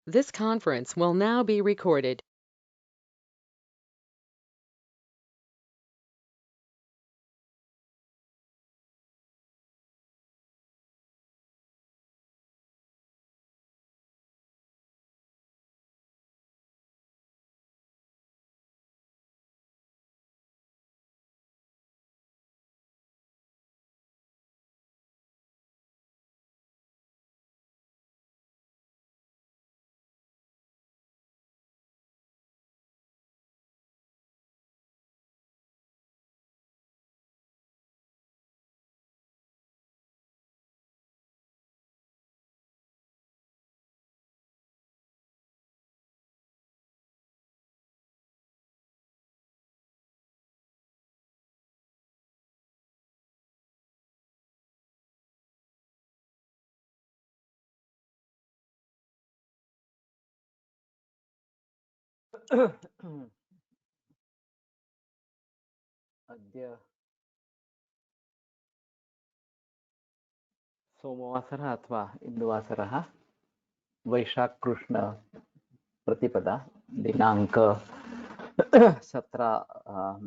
This conference will now be recorded. अद्य सोमवासरः अथवा इन्दुवासरः वैशाख कृष्ण प्रतिपदा दिनांक 17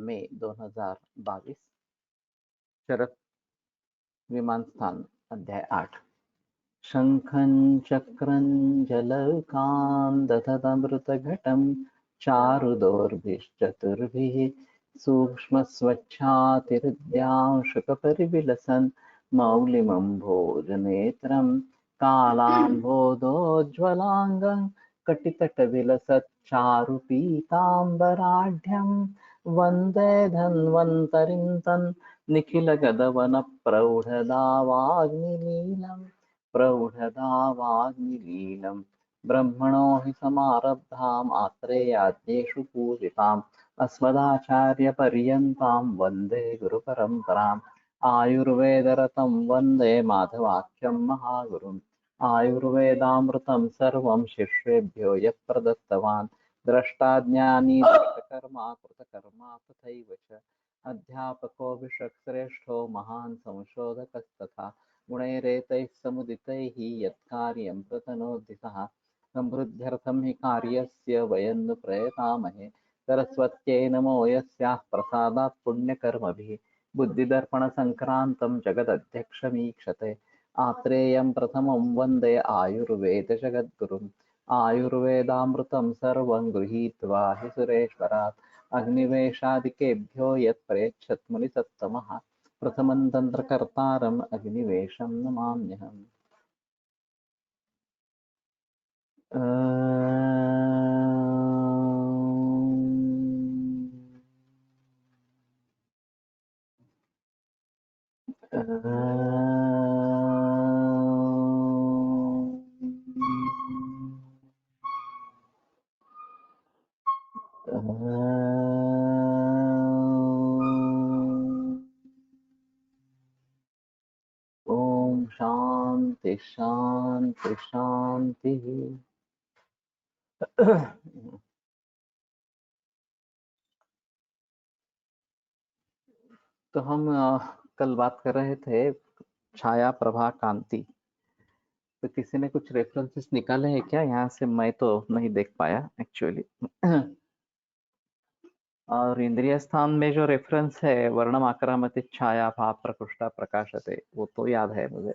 मे 2022 शरद विमान स्थान अध्याय 8 शंखं चक्रं जलकां दधतमृतघटं चारुदोर्भिश्चतुर्भिः सूक्ष्मस्वच्छातिहृद्यांशुकपरिविलसन् मौलिमम्भोजनेत्रं कालाम्भोदोज्ज्वलाङ्गं कटितटविलसच्चारुपीताम्बराढ्यं वन्दे धन्वन्तरिं तन् निखिलगदवनप्रौढदावाग्निलीलम् प्रौढदावाग्निलीलम् ब्रह्मणो हि समारब्धाम् आत्रेयाद्येषु पूजिताम् अस्मदाचार्यपर्यन्तां वन्दे गुरुपरम्पराम् आयुर्वेदरतं वन्दे माधवाख्यं महागुरुम् आयुर्वेदामृतं सर्वं शिष्येभ्यो यः प्रदत्तवान् द्रष्टाज्ञानी दृष्टकर्मा कृतकर्मा तथैव च अध्यापको विषक्श्रेष्ठो महान् संशोधकस्तथा गुणैरेतैः समुदितैः यत्कार्यं प्रतनोति सः समृद्ध्यर्थं हि कार्यस्य वयं नु प्रयतामहे सरस्वत्यै नमो यस्याः प्रसादात् पुण्यकर्मभिः बुद्धिदर्पणसङ्क्रान्तं जगदध्यक्षमीक्षते आत्रेयं प्रथमं वन्दे आयुर्वेदजगद्गुरुम् आयुर्वेदामृतं सर्वं गृहीत्वा हि सुरेश्वरात् अग्निवेशादिकेभ्यो यत्प्रेच्छत् मुनिसत्तमः प्रथमं तन्त्रकर्तारम् अग्निवेशं नमाम्यहम् ओम शांति शांति शांति। तो हम कल बात कर रहे थे छाया प्रभा कांति। तो किसी ने कुछ रेफरेंसेस निकाले हैं क्या यहाँ से? मैं तो नहीं देख पाया एक्चुअली। और इंद्रिय स्थान में जो रेफरेंस है वर्णम आक्रामति छाया भाव प्रकृष्टा प्रकाशते, वो तो याद है मुझे।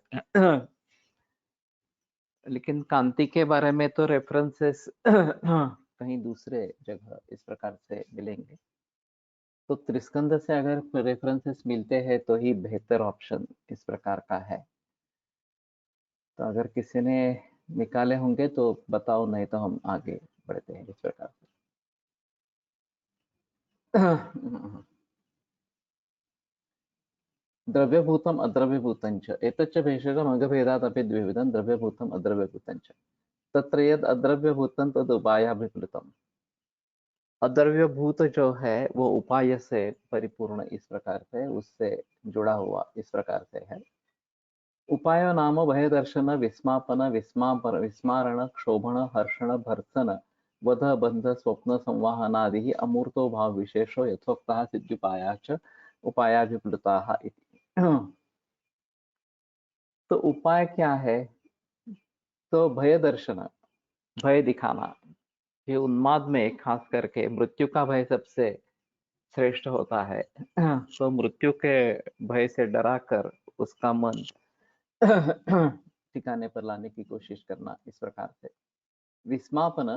लेकिन कांति के बारे में तो रेफरेंसेस कहीं दूसरे जगह इस प्रकार से मिलेंगे। तो त्रिस्कंद से अगर रेफरेंसेस मिलते हैं तो ही बेहतर ऑप्शन इस प्रकार का है। तो अगर किसी ने निकाले होंगे तो बताओ, नहीं तो हम आगे बढ़ते हैं इस प्रकार से। द्रव्यभूतम अद्रव्यभूतं च एतच्च भेषजम् अङ्गभेदादपि द्विविधं द्रव्यभूतम अद्रव्यभूतं च तत्र यद् अद्रव्यभूतं तद् उपायाभिप्लुतम्। अद्रव्यभूत जो है वो उपाय से परिपूर्ण इस प्रकार से उससे जुड़ा हुआ इस प्रकार से है। उपाय नाम भय दर्शन विस्मापन विस्मापन विस्मारण क्षोभण हर्षण भर्त्सन वध बंध स्वप्न संवाहनादि अमूर्तो भाव विशेषो यथोक्तः सिद्ध्युपाया च उपायाभिप्लुताः इति। तो उपाय क्या है? तो भय दर्शन, भय दिखाना, ये उन्माद में खास करके मृत्यु का भय सबसे श्रेष्ठ होता है। तो मृत्यु के भय से डरा कर उसका मन ठिकाने पर लाने की कोशिश करना इस प्रकार से। विस्मापन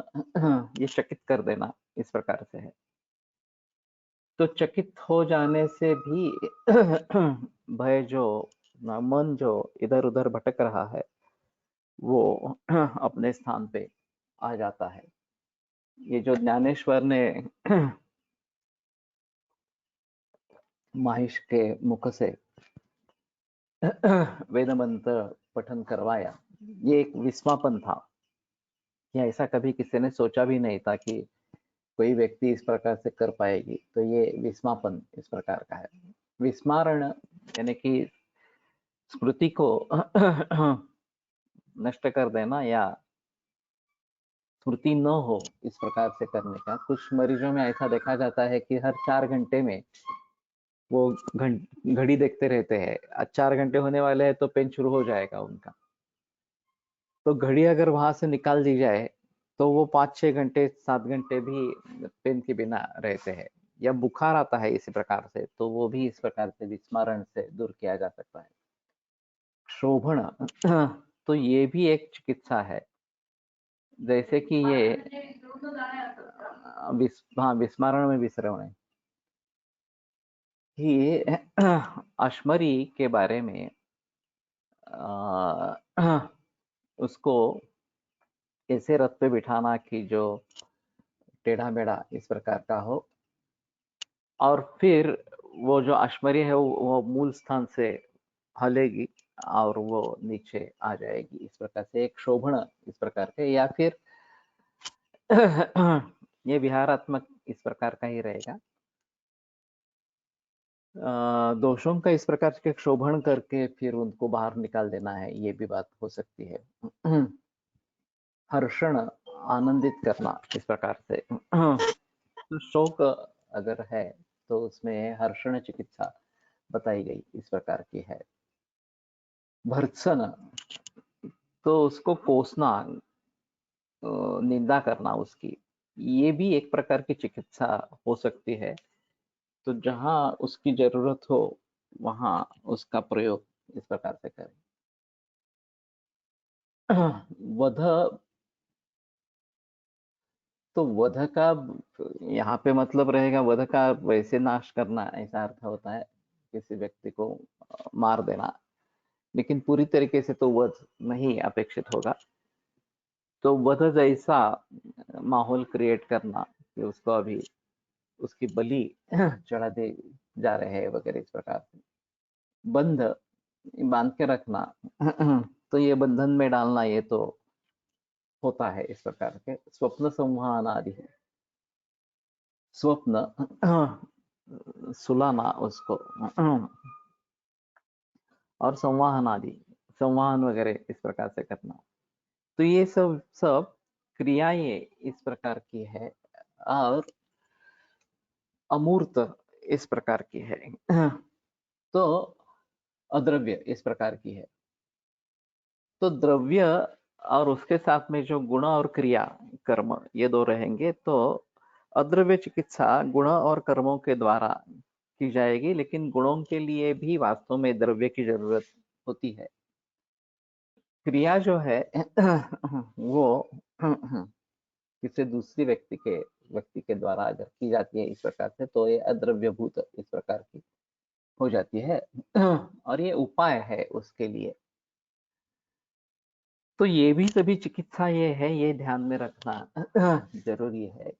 ये चकित कर देना इस प्रकार से है। तो चकित हो जाने से भी भय जो मन जो इधर उधर भटक रहा है वो अपने स्थान पे आ जाता है। ये जो ज्ञानेश्वर ने माहिष के मुख से वेद मंत्र पठन करवाया, ये एक विस्मापन था। या ऐसा कभी किसी ने सोचा भी नहीं था कि कोई व्यक्ति इस प्रकार से कर पाएगी। तो ये विस्मापन इस प्रकार का है। विस्मारण यानी कि स्मृति को नष्ट कर देना या स्मृति न हो इस प्रकार से करने का। कुछ मरीजों में ऐसा देखा जाता है कि हर 4 घंटे में वो घड़ी देखते रहते हैं। 4 घंटे होने वाले हैं तो पेन शुरू हो जाएगा उनका। तो घड़ी अगर वहां से निकाल दी जाए तो वो 5-6 घंटे 7 घंटे भी पेन के बिना रहते हैं। या बुखार आता है इसी प्रकार से तो वो भी इस प्रकार से विस्मरण से दूर किया जा सकता है। शोभन तो ये भी एक चिकित्सा है। जैसे कि ये हाँ, विस्मरण में विसरण कि अश्मरी के बारे में उसको ऐसे रथ पे बिठाना कि जो टेढ़ा मेढ़ा इस प्रकार का हो, और फिर वो जो अश्मरी है वो मूल स्थान से हलेगी और वो नीचे आ जाएगी। इस प्रकार से एक शोभन इस प्रकार के, या फिर ये विहारात्मक इस प्रकार का ही रहेगा। दोषों का इस प्रकार के शोभन करके फिर उनको बाहर निकाल देना है, ये भी बात हो सकती है। हर्षण आनंदित करना इस प्रकार से। तो शोक अगर है तो उसमें हर्षण चिकित्सा बताई गई इस प्रकार की है। भर्त्सन तो उसको कोसना, निंदा करना उसकी, ये भी एक प्रकार की चिकित्सा हो सकती है। तो जहां उसकी जरूरत हो वहां उसका प्रयोग इस प्रकार से करें। वध तो वध का यहाँ पे मतलब रहेगा, वध का वैसे नाश करना ऐसा अर्थ होता है, किसी व्यक्ति को मार देना। लेकिन पूरी तरीके से तो वध नहीं अपेक्षित होगा। तो वध जैसा माहौल क्रिएट करना कि उसको अभी उसकी बलि चढ़ा दे जा रहे हैं वगैरह इस प्रकार से। बंध बांध के रखना तो ये बंधन में डालना ये तो होता है इस प्रकार के। स्वप्न संवहन आदि है। स्वप्न सुलाना उसको, और संवाहन आदि, संवाहन वगैरह इस प्रकार से करना। तो ये सब सब क्रियाएं इस प्रकार की है। और अमूर्त इस प्रकार की है। तो अद्रव्य इस प्रकार की है। तो द्रव्य और उसके साथ में जो गुण और क्रिया कर्म ये दो रहेंगे तो अद्रव्य चिकित्सा गुण और कर्मों के द्वारा की जाएगी। लेकिन गुणों के लिए भी वास्तव में द्रव्य की जरूरत होती है। क्रिया जो है वो किसी दूसरी व्यक्ति के द्वारा अगर की जाती है इस प्रकार से तो ये अद्रव्यभूत इस प्रकार की हो जाती है। और ये उपाय है उसके लिए। तो ये भी सभी चिकित्सा ये है, ये ध्यान में रखना जरूरी है।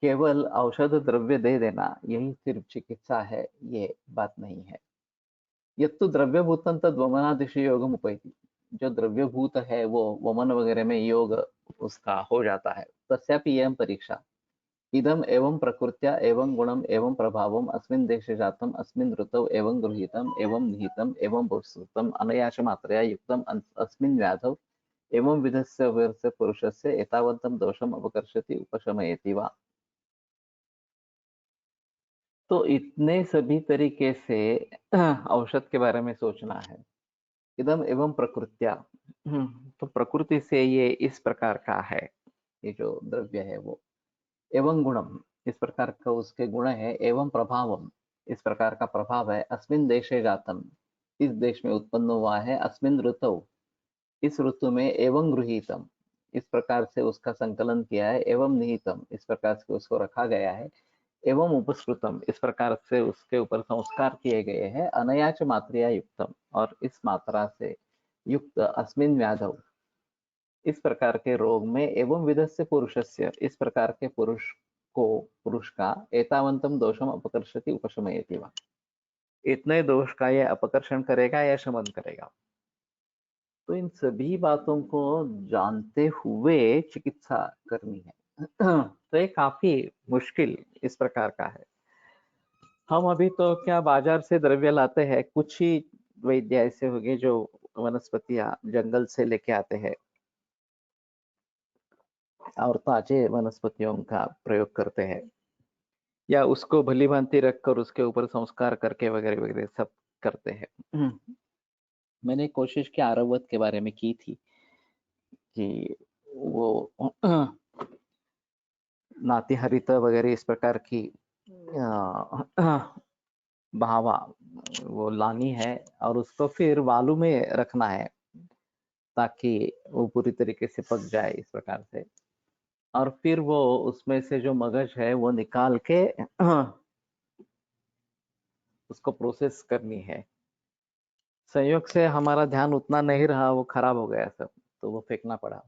केवल औषध द्रव्य दे देना यही सिर्फ चिकित्सा है, ये बात नहीं है। यत्तु द्रव्यभूतं तद वमनादिश योगम उपैति। जो द्रव्यभूत है वो वमन वगैरह में योग उसका हो जाता है। तस्यापि एवं परीक्षा, इदम एवं प्रकृत्या एवं गुणम एवं प्रभावम अस्मिन् देशे जातम अस्मिन् ऋतौ एवं गृहीतम एवं निहितम एवं बहुश्रुतम अनयाश मात्रया युक्तम अस्मिन् व्याधौ एवं विधस्य वीरस्य पुरुषस्य एतावन्तं दोषम अपकर्षति उपशमयति वा। तो इतने सभी तरीके से औषध के बारे में सोचना है। इदम एवं प्रकृत्या, तो प्रकृति से ये इस प्रकार का है, ये जो द्रव्य है वो। एवं गुणम, इस प्रकार का उसके गुण है। एवं प्रभावम, इस प्रकार का प्रभाव है। अस्मिन देशे जातम, इस देश में उत्पन्न हुआ है। अस्मिन ऋतौ, इस ऋतु में। एवं गृहीतम, इस प्रकार से उसका संकलन किया है। एवं निहितम, इस प्रकार से उसको रखा गया है। एवं उपस्कृतम, इस प्रकार से उसके ऊपर संस्कार किए गए हैं। अनयाच मात्रिया युक्तम, और इस मात्रा से युक्त। अस्मिन व्याधौ, इस प्रकार के रोग में। एवं विधस्य पुरुषस्य, इस प्रकार के पुरुष को, पुरुष का। एतावंतम दोषम अपकर्षति उपशमयति वा, इतने दोष का ये अपकर्षण करेगा या शमन करेगा। तो इन सभी बातों को जानते हुए चिकित्सा करनी है। तो ये काफी मुश्किल इस प्रकार का है। हम अभी तो क्या बाजार से द्रव्य लाते हैं, कुछ ही वैद्य ऐसे हो गए जो वनस्पतियां जंगल से लेके आते हैं और ताजे वनस्पतियों का प्रयोग करते हैं, या उसको भली भांति रखकर उसके ऊपर संस्कार करके वगैरह वगैरह सब करते हैं। मैंने कोशिश की आरवत के बारे में की थी कि वो नाती हरित वगैरह इस प्रकार की भावा वो लानी है और उसको फिर बालू में रखना है ताकि वो पूरी तरीके से पक जाए इस प्रकार से। और फिर वो उसमें से जो मगज है वो निकाल के उसको प्रोसेस करनी है। संयोग से हमारा ध्यान उतना नहीं रहा, वो खराब हो गया सब, तो वो फेंकना पड़ा।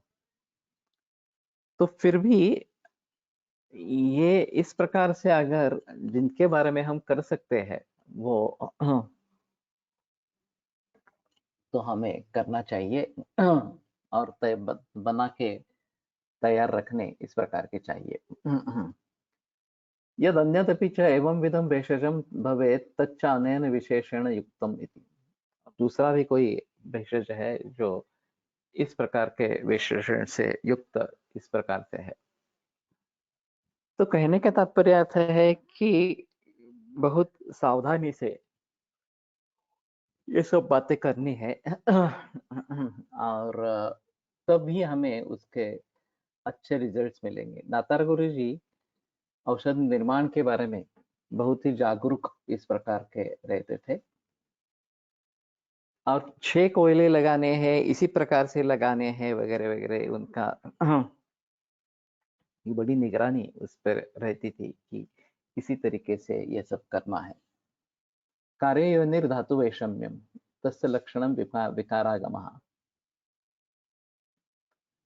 तो फिर भी ये इस प्रकार से अगर जिनके बारे में हम कर सकते हैं वो तो हमें करना चाहिए। और बना के तैयार रखने इस प्रकार के चाहिए। यद अन्यदपि च एवं विधम भेषजम भवेत् तच्च अनेन विशेषण युक्तम इति। दूसरा भी कोई भेषज है जो इस प्रकार के विशेषण से युक्त इस प्रकार से है। तो कहने का तात्पर्य अर्थ है कि बहुत सावधानी से ये सब बातें करनी है। और तभी हमें उसके अच्छे रिजल्ट्स मिलेंगे। दातार गुरु जी औषध निर्माण के बारे में बहुत ही जागरूक इस प्रकार के रहते थे, और 6 कोयले लगाने हैं, इसी प्रकार से लगाने हैं वगैरह वगैरह, उनका ये बड़ी निगरानी उस पर रहती थी कि इसी तरीके से ये सब करना है। कार्ययोनिर्धातु वैषम्यम तस्य लक्षणम विकारागमः।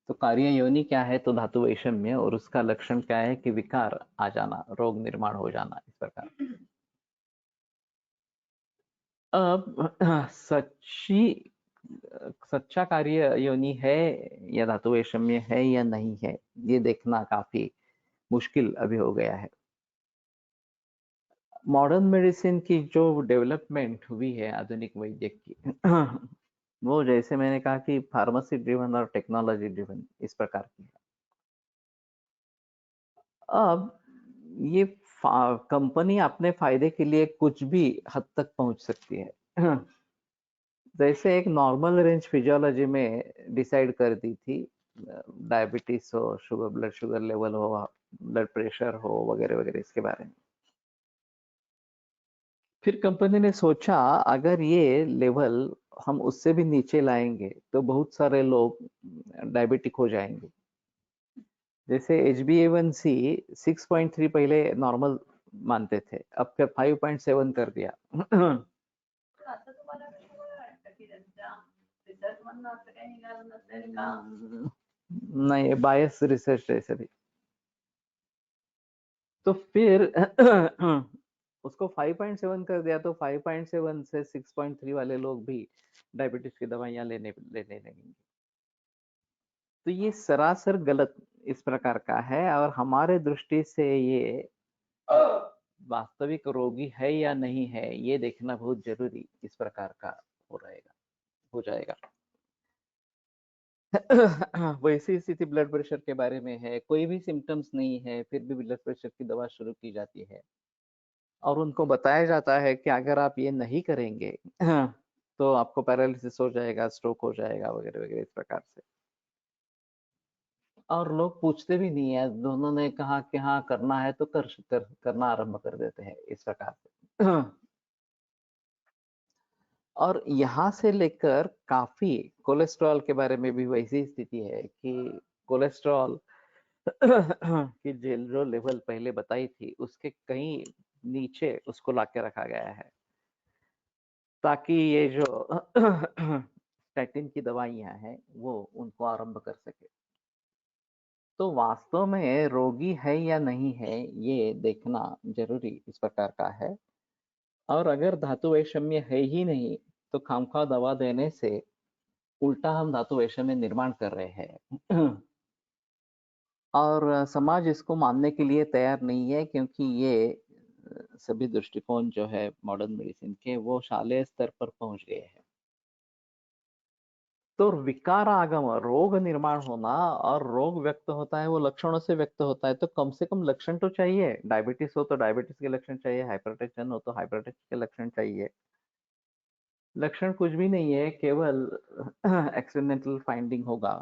तो कार्य योनि क्या है, तो धातु वैषम्य, और उसका लक्षण क्या है कि विकार आ जाना, रोग निर्माण हो जाना इस प्रकार। अब सच्चा कार्य योनि है या धातु वैषम्य है या नहीं है, ये देखना काफी मुश्किल अभी हो गया है। मॉडर्न मेडिसिन की जो डेवलपमेंट हुई है आधुनिक वैद्य की, वो जैसे मैंने कहा कि फार्मेसी ड्रिवन और टेक्नोलॉजी ड्रिवन इस प्रकार की है। अब ये कंपनी अपने फायदे के लिए कुछ भी हद तक पहुंच सकती है। जैसे एक नॉर्मल रेंज फिजियोलॉजी में डिसाइड कर दी थी, डायबिटीज हो, ब्लड शुगर लेवल हो, ब्लड प्रेशर हो वगैरह वगैरह इसके बारे में। फिर कंपनी ने सोचा अगर ये लेवल हम उससे भी नीचे लाएंगे तो बहुत सारे लोग डायबिटिक हो जाएंगे। जैसे HbA1c 6.3 पहले नॉर्मल मानते थे, अब क्या 5.7 कर दिया। नहीं, बायस रिसर्च है सभी। तो फिर उसको 5.7 कर दिया, तो 5.7 से 6.3 वाले लोग भी डायबिटीज की दवाइयां लेने लगेंगे। तो ये सरासर गलत इस प्रकार का है, और हमारे दृष्टि से ये वास्तविक रोगी है या नहीं है ये देखना बहुत जरूरी इस प्रकार का हो जाएगा। वैसी स्थिति ब्लड प्रेशर के बारे में है, कोई भी सिम्टम्स नहीं है फिर भी ब्लड प्रेशर की दवा शुरू की जाती है और उनको बताया जाता है कि अगर आप ये नहीं करेंगे तो आपको पैरालिसिस हो जाएगा, स्ट्रोक हो जाएगा वगैरह वगैरह इस प्रकार से। और लोग पूछते भी नहीं है, दोनों ने कहा कि हाँ करना है तो करना आरंभ कर देते हैं इस प्रकार से। और यहाँ से लेकर काफी कोलेस्ट्रॉल के बारे में भी वैसी स्थिति है कि कोलेस्ट्रॉल की जो लेवल पहले बताई थी उसके कहीं नीचे उसको लाके रखा गया है, ताकि ये जो स्टैटिन की दवाइयां हैं वो उनको आरंभ कर सके। तो वास्तव में रोगी है या नहीं है ये देखना जरूरी इस प्रकार का है। और अगर धातु वैषम्य है ही नहीं तो खामखा दवा देने से उल्टा हम धातु वैषम्य निर्माण कर रहे हैं। और समाज इसको मानने के लिए तैयार नहीं है, क्योंकि ये सभी दृष्टिकोण जो है मॉडर्न मेडिसिन के वो शालेय स्तर पर पहुंच गए हैं। तो विकार आगम, रोग निर्माण होना, और रोग व्यक्त होता है वो लक्षणों से व्यक्त होता है, तो कम से कम लक्षण तो चाहिए। डायबिटीज हो तो डायबिटीज के लक्षण चाहिए, हाइपरटेंशन हो तो हाइपरटेंशन के लक्षण चाहिए। लक्षण कुछ भी नहीं है, केवल एक्सीडेंटल फाइंडिंग होगा,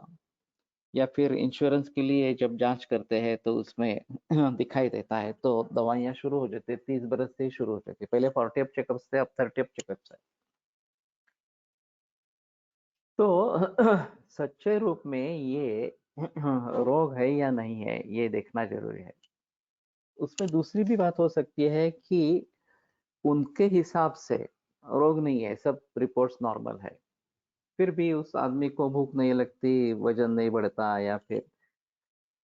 या फिर इंश्योरेंस के लिए जब जांच करते हैं तो उसमें दिखाई देता है तो दवाइयां शुरू हो जाती है। 30 बरस से ही शुरू हो जाती है, पहले 40 अप चेकअप से, अब 30 अप चेकअप से। तो सच्चे रूप में ये रोग है या नहीं है ये देखना जरूरी है। उसमें दूसरी भी बात हो सकती है कि उनके हिसाब से रोग नहीं है, सब रिपोर्ट्स नॉर्मल है, फिर भी उस आदमी को भूख नहीं लगती, वजन नहीं बढ़ता, या फिर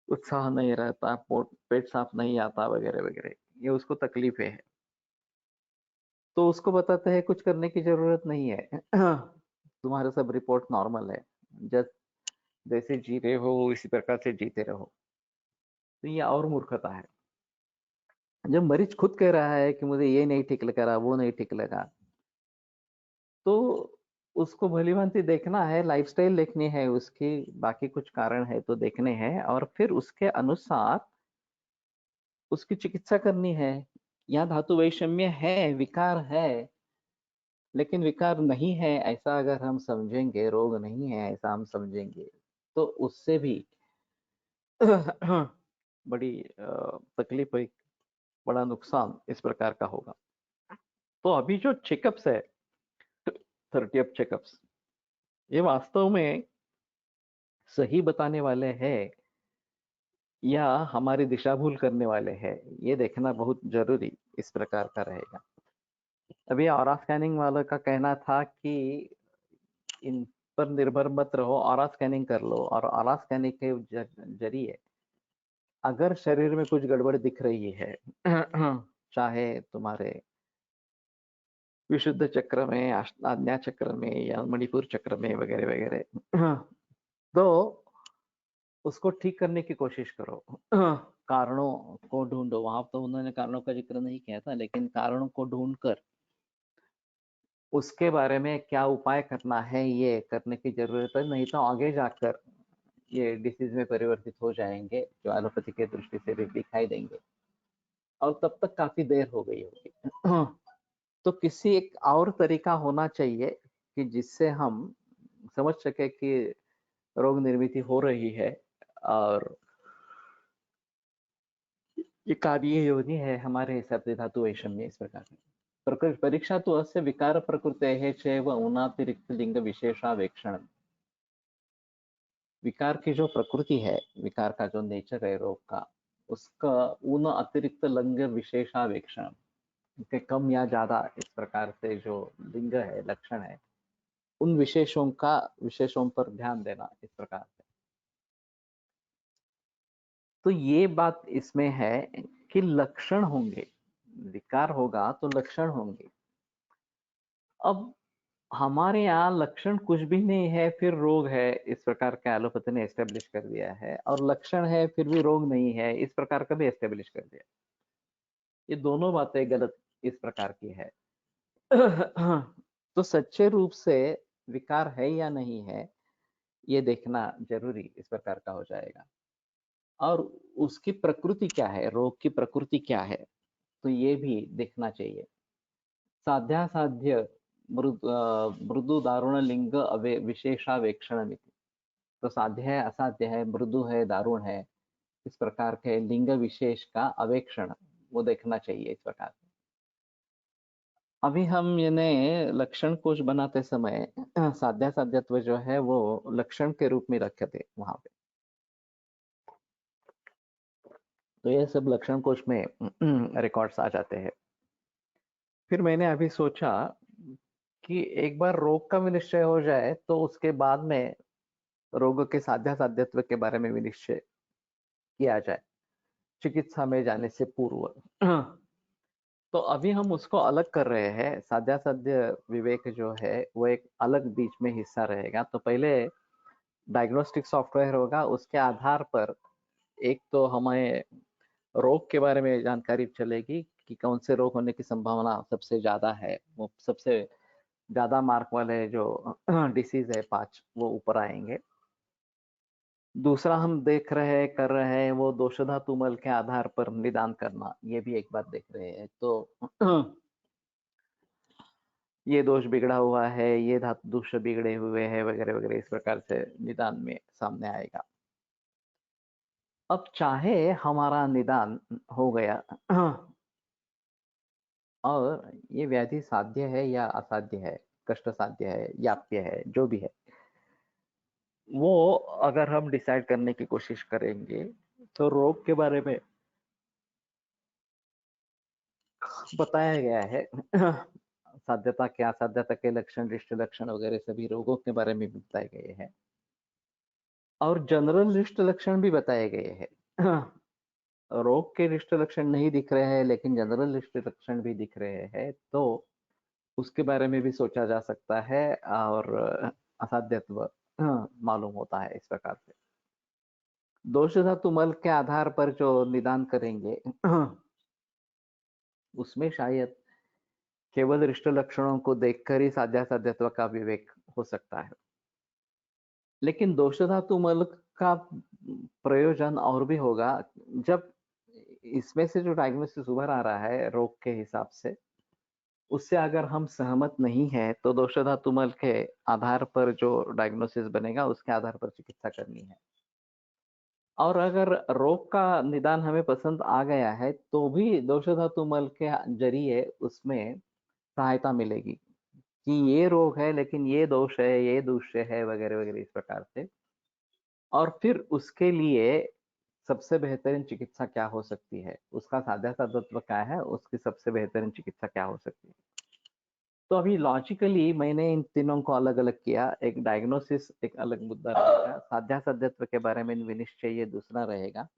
उत्साह नहीं रहता, पेट साफ नहीं आता वगैरह वगैरह, ये उसको तकलीफ है। तो उसको बताते हैं कुछ करने की जरूरत नहीं है। तुम्हारे सब रिपोर्ट नॉर्मल है, जस्ट जैसे जी रहे हो इसी प्रकार से जीते रहो। तो ये और मूर्खता है। जब मरीज खुद कह रहा है कि मुझे ये नहीं ठीक लग रहा, वो नहीं ठीक लगा, तो उसको भली भांति देखना है, लाइफस्टाइल देखनी है उसकी, बाकी कुछ कारण है तो देखने हैं, और फिर उसके अनुसार उसकी चिकित्सा करनी है। यहाँ धातु वैषम्य है, विकार है, लेकिन विकार नहीं है ऐसा अगर हम समझेंगे, रोग नहीं है ऐसा हम समझेंगे, तो उससे भी बड़ी तकलीफ, एक बड़ा नुकसान इस प्रकार का होगा। तो अभी जो चेकअप्स है, 30 अप चेकअप्स, ये वास्तव में सही बताने वाले हैं या हमारी दिशा भूल करने वाले हैं, ये देखना बहुत जरूरी इस प्रकार का रहेगा। अभी ऑरा स्कैनिंग वालों का कहना था कि इन पर निर्भर मत रहो, ऑरा स्कैनिंग कर लो, और ऑरा स्कैनिंग के जरिए अगर शरीर में कुछ गड़बड़ दिख रही है, चाहे तुम्हारे विशुद्ध चक्र में, आज्ञा चक्र में, या मणिपुर चक्र में वगैरह वगैरह, तो उसको ठीक करने की कोशिश करो। कारणों को ढूंढो, वहां तो उन्होंने कारणों का जिक्र नहीं किया था, लेकिन कारणों को ढूंढकर उसके बारे में क्या उपाय करना है ये करने की जरूरत है, नहीं तो आगे जाकर ये डिसीज में परिवर्तित हो जाएंगे, जो एलोपैथी के दृष्टि से भी दिखाई देंगे, और तब तक काफी देर हो गई होगी। तो किसी एक और तरीका होना चाहिए कि जिससे हम समझ सके कि रोग निर्मिति हो रही है, और ये कार्य योनि है हमारे हिसाब से धातु वैषम्य इस प्रकार में। परीक्षा तो अस्य विकार प्रकृते चैव उनातिरिक्त लिंग विशेषावेक्षण। विकार की जो प्रकृति है, विकार का जो नेचर है रोग का, उसका उन अतिरिक्त लिंग विशेषावेक्षण के कम या ज्यादा इस प्रकार से जो लिंग है, लक्षण है, उन विशेषों पर ध्यान देना इस प्रकार से। तो ये बात इसमें है कि लक्षण होंगे, विकार होगा तो लक्षण होंगे। अब हमारे यहाँ लक्षण कुछ भी नहीं है फिर रोग है, इस प्रकार का एलोपैथी ने एस्टेब्लिश कर दिया है, और लक्षण है फिर भी रोग नहीं है, इस प्रकार का भी एस्टेब्लिश कर दिया। ये दोनों बातें गलत इस प्रकार की है। तो सच्चे रूप से विकार है या नहीं है ये देखना जरूरी इस प्रकार का हो जाएगा, और उसकी प्रकृति क्या है, रोग की प्रकृति क्या है, तो ये भी देखना चाहिए। साध्यासाध्य मृदु दारुण लिंग विशेषावेक्षणमिति। तो साध्य है, असाध्य है, मृदु है, दारुण है, इस प्रकार के लिंग विशेष का अवेक्षण वो देखना चाहिए इस प्रकार से। अभी हम यानी लक्षण कोश बनाते समय साध्यासाध्यत्व जो है वो लक्षण के रूप में रखे थे वहां पे। तो ये सब लक्षण कोश में रिकॉर्ड्स आ जाते हैं। फिर मैंने अभी सोचा कि एक बार रोग का विनिश्चय हो जाए तो उसके बाद में रोग के साध्यासाध्यत्व के बारे में विनिश्चय किया जाए चिकित्सा में जाने से पूर्व। तो अभी हम उसको अलग कर रहे हैं। साध्यासाध्य विवेक जो है वो एक अलग बीच में हिस्सा रहेगा। तो पहले डायग्नोस्टिक सॉफ्टवेयर होगा, उसके आधार पर एक तो हमें रोग के बारे में जानकारी चलेगी कि कौन से रोग होने की संभावना सबसे ज्यादा है, वो सबसे ज्यादा मार्क वाले जो डिसीज है 5 वो ऊपर आएंगे। दूसरा हम देख रहे हैं कर रहे हैं वो दोष धातु मल के आधार पर निदान करना, ये भी एक बात देख रहे हैं। तो ये दोष बिगड़ा हुआ है, ये धातु दोष बिगड़े हुए हैं वगैरह वगैरह, इस प्रकार से निदान में सामने आएगा। अब चाहे हमारा निदान हो गया और ये व्याधि साध्य है या असाध्य है, कष्ट साध्य है, याप्य है, जो भी है, वो अगर हम डिसाइड करने की कोशिश करेंगे तो रोग के बारे में बताया गया है। साध्यता के असाध्यता के लक्षण, रिष्ट लक्षण वगैरह सभी रोगों के बारे में भी बताए गए हैं और जनरल रिष्ट लक्षण भी बताए गए हैं। रोग के रिष्ट लक्षण नहीं दिख रहे हैं लेकिन जनरल रिष्ट लक्षण भी दिख रहे हैं, तो उसके बारे में भी सोचा जा सकता है और असाध्यत्व मालूम होता है इस प्रकार से। दोष धातु मल के आधार पर जो निदान करेंगे उसमें शायद केवल रिष्ट लक्षणों को देखकर ही साध्यासाध्यत्व का विवेक हो सकता है। लेकिन दोष धातु मल का प्रयोजन और भी होगा जब इसमें से जो डायग्नोसिस उभर आ रहा है रोग के हिसाब से, उससे अगर हम सहमत नहीं है तो दोष धातु मल के आधार पर जो डायग्नोसिस बनेगा उसके आधार पर चिकित्सा करनी है। और अगर रोग का निदान हमें पसंद आ गया है तो भी दोष धातु मल के जरिए उसमें सहायता मिलेगी कि ये रोग है लेकिन ये दोष है, ये दूष्य है वगैरह वगैरह, इस प्रकार से। और फिर उसके लिए सबसे बेहतरीन चिकित्सा क्या हो सकती है, उसका साध्यासाध्यत्व क्या है, उसकी सबसे बेहतरीन चिकित्सा क्या हो सकती है। तो अभी लॉजिकली मैंने इन तीनों को अलग अलग किया। एक डायग्नोसिस एक अलग मुद्दा रहेगा, साध्यासाध्यत्व के बारे में विनिश्चय ये दूसरा रहेगा,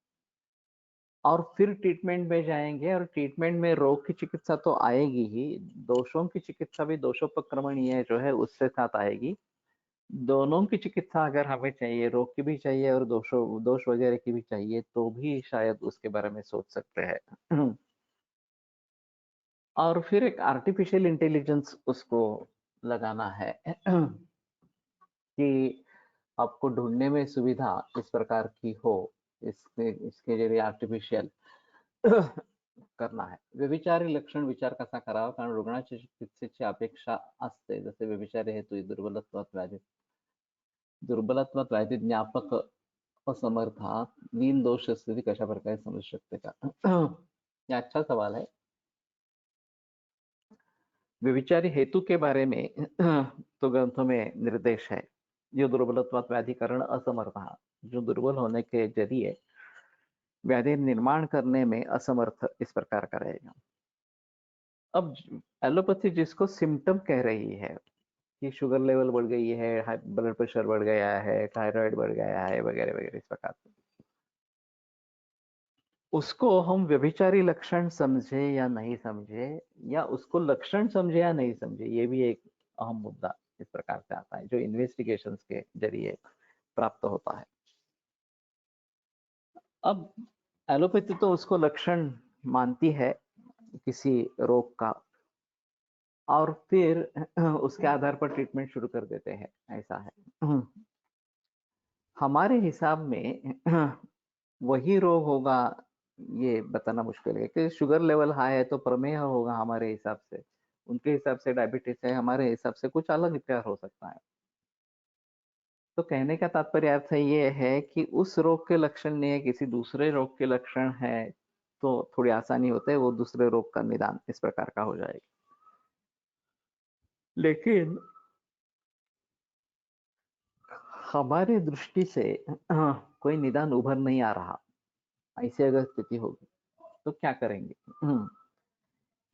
और फिर ट्रीटमेंट में जाएंगे। और ट्रीटमेंट में रोग की चिकित्सा तो आएगी ही, दोषों की चिकित्सा भी दोषोपक्रमणीय जो है उससे साथ आएगी। दोनों की चिकित्सा अगर हमें चाहिए, रोग की भी चाहिए और दोष वगैरह की भी चाहिए, तो भी शायद उसके बारे में सोच सकते हैं। और फिर एक आर्टिफिशियल इंटेलिजेंस उसको लगाना है कि आपको ढूंढने में सुविधा इस प्रकार की हो, इसके जरिए आर्टिफिशियल करना है। व्यभिचारी लक्षण विचार कसा करावा, कारण रुग्णाच्या चिकित्सेची अपेक्षा असते, जसे व्यभिचारी हेतू दुर्बलत्वात व्याधी ज्ञापक असमर्था लीन दोष स्थिति कशा प्रकारे समझ सकते का? ये अच्छा सवाल है। व्यभिचारी हेतु के बारे में तो ग्रंथों में निर्देश है, जो दुर्बलत्वात व्याधिकरण असमर्था, जो दुर्बल होने के जरिए व्याधि निर्माण करने में असमर्थ, इस प्रकार का रहेगा। अब एलोपैथी जिसको सिम्टम कह रही है कि शुगर लेवल बढ़ गई है, हाई ब्लड प्रेशर बढ़ गया है, थायराइड बढ़ गया है वगैरह वगैरह, इस प्रकार से उसको हम व्यभिचारी लक्षण समझे या नहीं समझे, या उसको लक्षण समझे या नहीं समझे, ये भी एक अहम मुद्दा इस प्रकार से आता है जो इन्वेस्टिगेशंस के जरिए प्राप्त होता है। अब एलोपैथी तो उसको लक्षण मानती है किसी रोग का, और फिर उसके आधार पर ट्रीटमेंट शुरू कर देते हैं, ऐसा है। हमारे हिसाब में वही रोग होगा ये बताना मुश्किल है कि शुगर लेवल हाई है तो प्रमेह होगा हमारे हिसाब से, उनके हिसाब से डायबिटीज है, हमारे हिसाब से कुछ अलग उपचार हो सकता है। तो कहने का तात्पर्य अर्थ ये है कि उस रोग के लक्षण नहीं है, किसी दूसरे रोग के लक्षण है, तो थोड़ी आसानी होता है, वो दूसरे रोग का निदान इस प्रकार का हो जाएगा। लेकिन हमारी दृष्टि से कोई निदान उभर नहीं आ रहा, ऐसी अगर स्थिति होगी तो क्या करेंगे?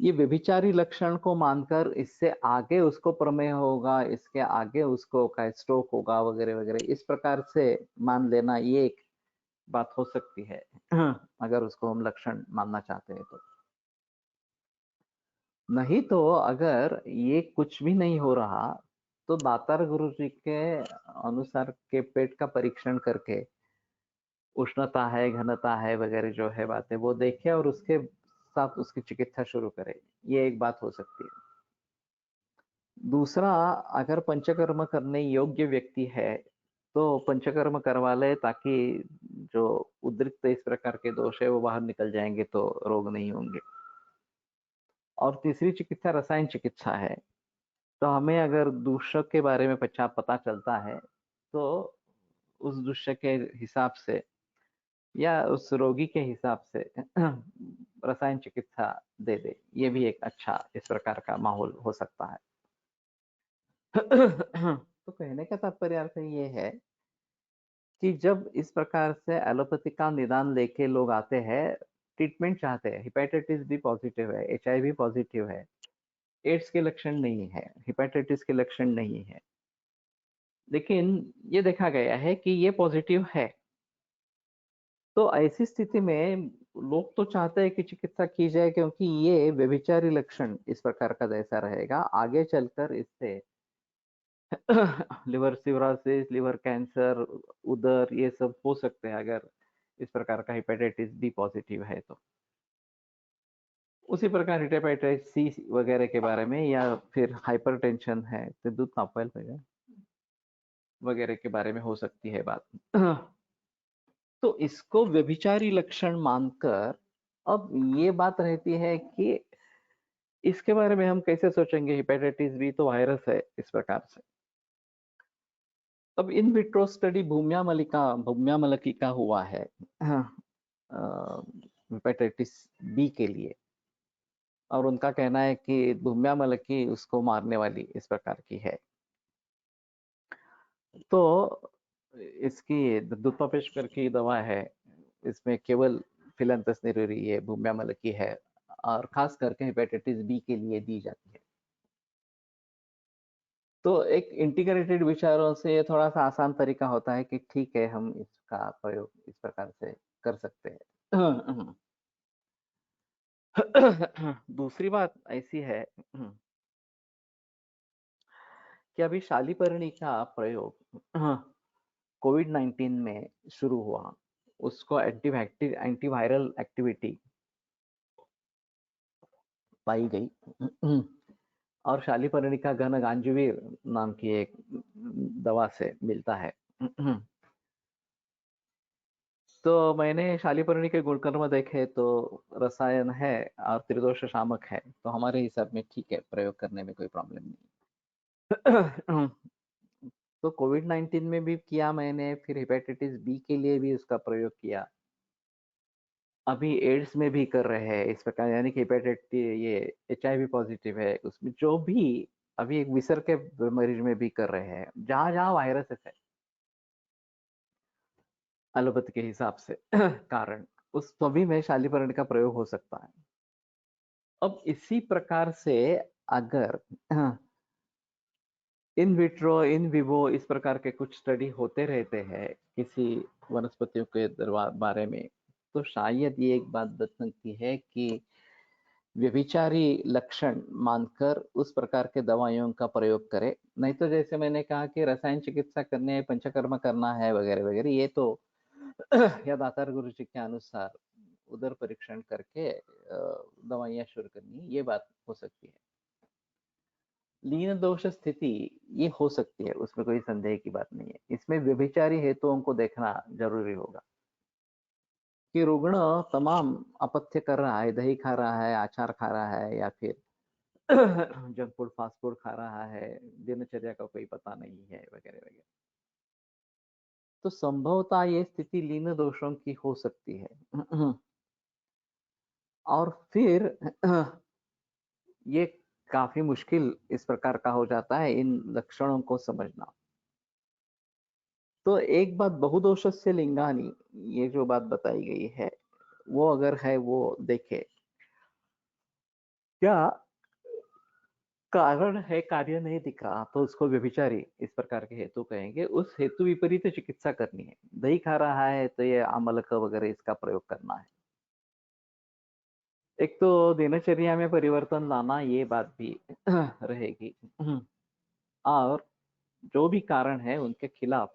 ये व्यभिचारी लक्षण को मानकर इससे आगे उसको प्रमेय होगा, इसके आगे उसको का स्ट्रोक होगा वगैरह वगैरह, इस प्रकार से मान लेना ये एक बात हो सकती है। अगर उसको हम लक्षण मानना चाहते हैं तो। नहीं तो अगर ये कुछ भी नहीं हो रहा तो दातार गुरु जी के अनुसार के पेट का परीक्षण करके उष्णता है, घनता है वगैरह जो है बातें वो देखे और उसके साथ उसकी चिकित्सा शुरू करे, ये एक बात हो सकती है। दूसरा, अगर पंचकर्म करने योग्य व्यक्ति है तो पंचकर्म करवा ले, ताकि जो उद्रिक्त इस प्रकार के दोष है वो बाहर निकल जाएंगे तो रोग नहीं होंगे। और तीसरी चिकित्सा रसायन चिकित्सा है। तो हमें अगर दूषक के बारे में पता चलता है तो उस दूषक के हिसाब से या उस रोगी के हिसाब से रसायन चिकित्सा दे दे, ये भी एक अच्छा इस प्रकार का माहौल हो सकता है। तो कहने का तात्पर्य अर्थ ये है कि जब इस प्रकार से एलोपैथी का निदान लेके लोग आते हैं, ट्रीटमेंट चाहते हैं, हेपेटाइटिस बी पॉजिटिव है, HIV पॉजिटिव है, एड्स के लक्षण नहीं है, हेपेटाइटिस के लक्षण नहीं है, लेकिन ये देखा गया है कि ये पॉजिटिव है, तो ऐसी स्थिति में लोग तो चाहते हैं कि चिकित्सा की जाए, क्योंकि ये व्यभिचारी लक्षण इस प्रकार का जैसा रहेगा आगे चलकर इससे लिवर सिरोसिस, लिवर कैंसर, उदर, ये सब हो सकते हैं अगर इस प्रकार का हेपेटाइटिस बी पॉजिटिव है तो। उसी प्रकार हेपेटाइटिस सी वगैरह के बारे में, या फिर हाइपरटेंशन है तो दूध तापमान वगैरह वगैरह के बारे में हो सकती है बात। तो इसको व्यभिचारी लक्षण मानकर अब ये बात रहती है कि इसके बारे में हम कैसे सोचेंगे, हेपेटाइटिस बी तो वायरस है इस प्रकार से। अब इन विट्रो स्टडी भूम्या मलकी का हुआ है हेपेटाइटिस बी के लिए, और उनका कहना है कि भूम्या मलकी उसको मारने वाली इस प्रकार की है। तो इसकी दुधपापेश्वर की दवा है, इसमें केवल फिलंतस निरोरी ये भूम्या मलकी है, और खास करके हेपेटाइटिस बी के लिए दी जाती है। तो एक इंटीग्रेटेड विचारों से ये थोड़ा सा आसान तरीका होता है कि ठीक है, हम इसका प्रयोग इस प्रकार से कर सकते हैं। दूसरी बात ऐसी है कि अभी शालीपर्णी का प्रयोग कोविड-19 में शुरू हुआ, उसको एंटीवायरल एक्टिविटी पाई गई, और शालीपर्णी का घन गांजुवीर नाम की एक दवा से मिलता है। तो मैंने शालीपर्णी के गुणकर्म देखे तो रसायन है और त्रिदोष शामक है, तो हमारे हिसाब में ठीक है, प्रयोग करने में कोई प्रॉब्लम नहीं। तो कोविड-19 में भी किया मैंने, फिर हेपेटाइटिस बी के लिए भी उसका प्रयोग किया, अभी एड्स में भी कर रहे हैं इस प्रकार, यानी कि हेपेटाइटिस ये HIV पॉजिटिव है उसमें जो भी अभी एक विसर के मरीज में भी कर रहे हैं, जहां जहां वायरसेस है एलोपैथी के हिसाब से कारण, उस सभी में शालीपर्णी का प्रयोग हो सकता है। अब इसी प्रकार से अगर इन विट्रो इन विवो इस प्रकार के कुछ स्टडी होते रहते हैं किसी वनस्पतियों के बारे में, तो शायद ये एक बात बता सकती है कि व्यभिचारी लक्षण मानकर उस प्रकार के दवाइयों का प्रयोग करें। नहीं तो जैसे मैंने कहा कि रसायन चिकित्सा करने है, पंचकर्म करना है वगैरह वगैरह, ये तो या दातार गुरु जी के अनुसार उदर परीक्षण करके दवाइयाँ शुरू करनी, ये बात हो सकती है। लीन दोष स्थिति ये हो सकती है, उसमें कोई संदेह की बात नहीं है। इसमें व्यभिचारी हेतुओं को देखना जरूरी होगा कि रुग्ण तमाम अपथ्य कर रहा है, दही खा रहा है, अचार खा रहा है, या फिर जंक फूड फास्ट फूड खा रहा है, दिनचर्या का कोई पता नहीं है वगैरह वगैरह। तो संभवतः ये स्थिति लीन दोषों की हो सकती है। और फिर ये काफी मुश्किल इस प्रकार का हो जाता है इन लक्षणों को समझना। तो एक बात बहुदोषस्य लिंगानी, ये जो बात बताई गई है वो अगर है वो देखे, क्या कारण है कार्य नहीं दिखा तो उसको व्यभिचारी इस प्रकार के हेतु कहेंगे। उस हेतु विपरीत चिकित्सा करनी है। दही खा रहा है तो ये आमलक वगैरह इसका प्रयोग करना है। एक तो दिनचर्या में परिवर्तन लाना, ये बात भी रहेगी। और जो भी कारण है उनके खिलाफ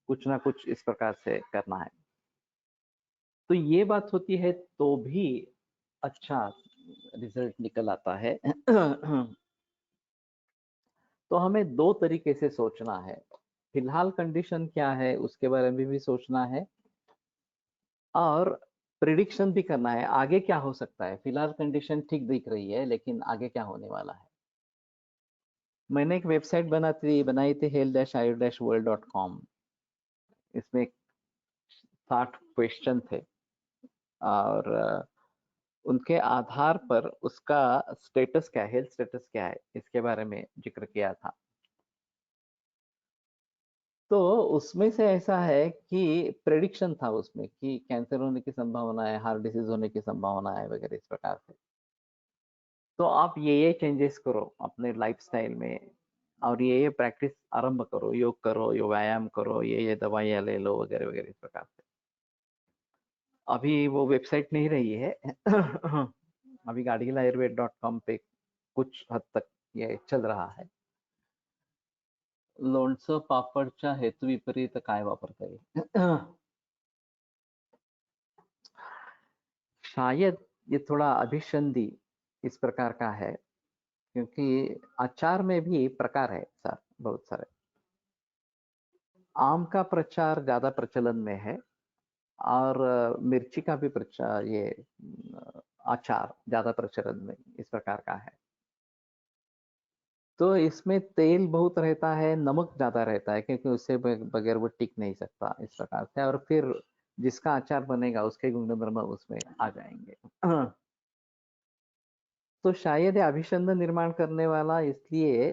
कुछ ना कुछ इस प्रकार से करना है। तो ये बात होती है तो भी अच्छा रिजल्ट निकल आता है। तो हमें दो तरीके से सोचना है। फिलहाल कंडीशन क्या है उसके बारे में भी सोचना है, और प्रिडिक्शन भी करना है आगे क्या हो सकता है। फिलहाल कंडीशन ठीक दिख रही है लेकिन आगे क्या होने वाला है। मैंने एक वेबसाइट बनाई थी health-world.com। इसमें 60 क्वेश्चन थे और उनके आधार पर उसका स्टेटस क्या है, हेल्थ स्टेटस क्या है, इसके बारे में जिक्र किया था। तो उसमें से ऐसा है कि प्रेडिक्शन था उसमें कि कैंसर होने की संभावना है, हार्ट डिसीज होने की संभावना है वगैरह इस प्रकार से। तो आप ये चेंजेस करो अपने लाइफस्टाइल में, और ये प्रैक्टिस आरंभ करो, योग करो, यो व्यायाम करो, ये दवाइयाँ ले लो वगैरह वगैरह इस प्रकार से। अभी वो वेबसाइट नहीं रही है। अभी gargilayurved.com पे कुछ हद तक ये चल रहा है। लोणचं पापडच्या हेतु विपरीत काय वापरता येईल? शायद ये थोड़ा अभिसंधि इस प्रकार का है, क्योंकि अचार में भी प्रकार है सर, बहुत सारे। आम का प्रचार ज्यादा प्रचलन में है, और मिर्ची का भी प्रचार, ये अचार ज्यादा प्रचलन में इस प्रकार का है। तो इसमें तेल बहुत रहता है, नमक ज्यादा रहता है, क्योंकि उससे बगैर वो टिक नहीं सकता इस प्रकार से। और फिर जिसका अचार बनेगा उसके गुणधर्म उसमें आ जाएंगे। तो शायद ये अभिसंध निर्माण करने वाला, इसलिए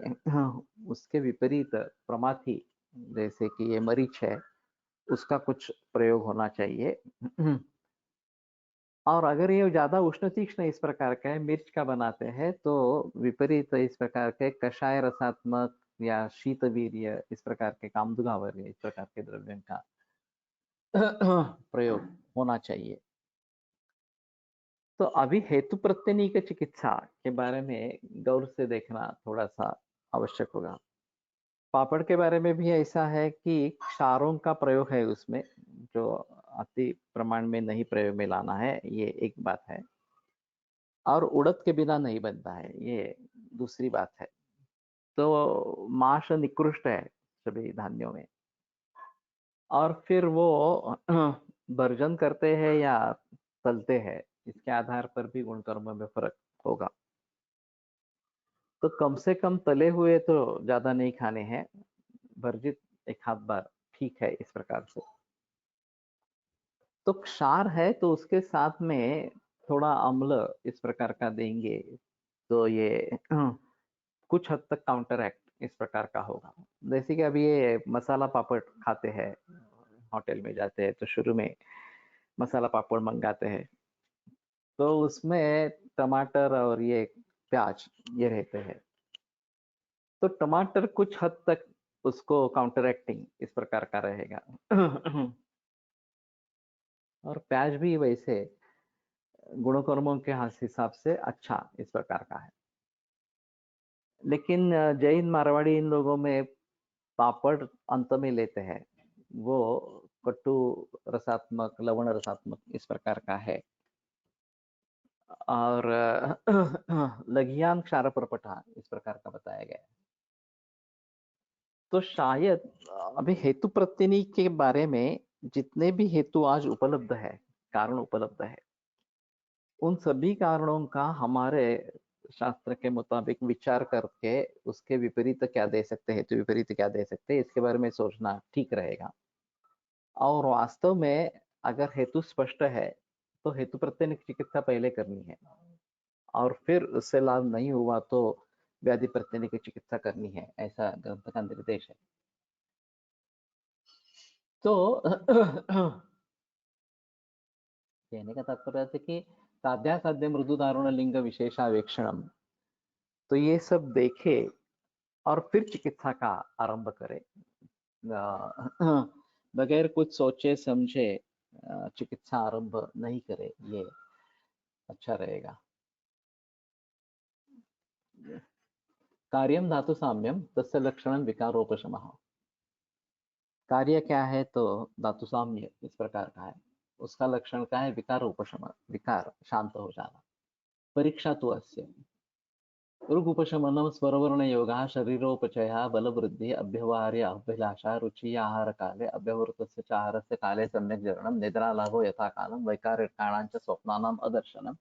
उसके विपरीत प्रमाथी, जैसे कि ये मरीच है, उसका कुछ प्रयोग होना चाहिए। और अगर ये ज्यादा उष्ण तीक्ष्ण इस प्रकार का है, मिर्च का बनाते हैं, तो विपरीत इस प्रकार के कषाय रसात्मक या शीतवीर्य इस प्रकार के कामदुगावर्य इस प्रकार के द्रव्यों का प्रयोग होना चाहिए। तो अभी हेतु प्रत्यनीक चिकित्सा के बारे में गौर से देखना थोड़ा सा आवश्यक होगा। पापड़ के बारे में भी ऐसा है कि क्षारों का प्रयोग है उसमें, जो अति प्रमाण में नहीं प्रयोग में लाना है, ये एक बात है। और उड़द के बिना नहीं बनता है, ये दूसरी बात है। तो माश निकृष्ट है सभी धान्यों में। और फिर वो भर्जन करते हैं या तलते हैं, इसके आधार पर भी गुणकर्म में फर्क होगा। तो कम से कम तले हुए तो ज्यादा नहीं खाने हैं, वर्जित एक आध बार ठीक है इस प्रकार से। तो क्षार है तो उसके साथ में थोड़ा अम्ल इस प्रकार का देंगे, तो ये कुछ हद तक काउंटर एक्ट इस प्रकार का होगा। जैसे कि अभी ये मसाला पापड़ खाते हैं, होटल में जाते हैं तो शुरू में मसाला पापड़ मंगाते हैं, तो उसमें टमाटर और ये प्याज ये रहते हैं। तो टमाटर कुछ हद तक उसको काउंटर एक्टिंग इस प्रकार का रहेगा। और प्याज भी वैसे गुणकर्मों के हिसाब से अच्छा इस प्रकार का है। लेकिन जैन मारवाड़ी इन लोगों में पापड़ अंत में लेते हैं, वो कटु रसात्मक, लवण रसात्मक इस प्रकार का है। और लघियान क्षार परपटा इस प्रकार का बताया गया है। तो शायद अभी हेतु प्रत्यनी के बारे में जितने भी हेतु आज उपलब्ध है, कारण उपलब्ध है, उन सभी कारणों का हमारे शास्त्र के मुताबिक विचार करके उसके विपरीत क्या दे सकते हैं, तो विपरीत क्या दे सकते हैं, इसके बारे में सोचना ठीक रहेगा। और वास्तव में अगर हेतु स्पष्ट है तो हेतु प्रत्यय चिकित्सा पहले करनी है, और फिर उससे लाभ नहीं हुआ तो व्याधि प्रत्यय की चिकित्सा करनी है, ऐसा ग्रंथ का निर्देश है। तो कहने का तात्पर्य है कि साध्यासाध्य मृदु दारुण लिंग विशेषावेक्षणम, तो ये सब देखे और फिर चिकित्सा का आरंभ करे। बगैर कुछ सोचे समझे चिकित्सा आरंभ नहीं करे, ये अच्छा रहेगा। कार्यम धातु साम्यम तस्य लक्षणम विकारोपशमः। कार्य क्या है, तो धातु साम्य इस प्रकार का है, उसका लक्षण क्या है, विकार उपशम, विकार शांत हो जाना। परीक्षा तो अस्य ऋग उपशमनम स्वरवर्ण योगा शरीरोपचय बलवृद्धि अभ्यवार्य अभिलाषा रुचि आहार काले अभ्यवृतस्य च आहारस्य काले सम्यक् जरणं निद्रालाभो यथा कालं वैकारिकाणां च स्वप्नानाम् अदर्शनम्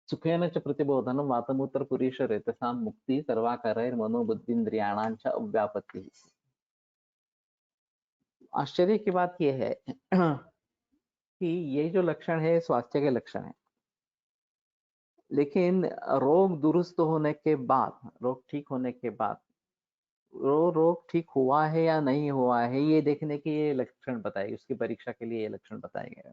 सुखेन च प्रतिबोधनं वातमूत्रपुरीशरेतसां मुक्ति सर्वाकारैर्मनोबुद्धीन्द्रियाणां च अव्यापत्तिः। आश्चर्य की बात यह है कि ये जो लक्षण है स्वास्थ्य के लक्षण है, लेकिन रोग दुरुस्त होने के बाद, रोग ठीक होने के बाद, रोग ठीक हुआ है या नहीं हुआ है ये देखने के ये लक्षण बताए, उसकी परीक्षा के लिए ये लक्षण बताए गए।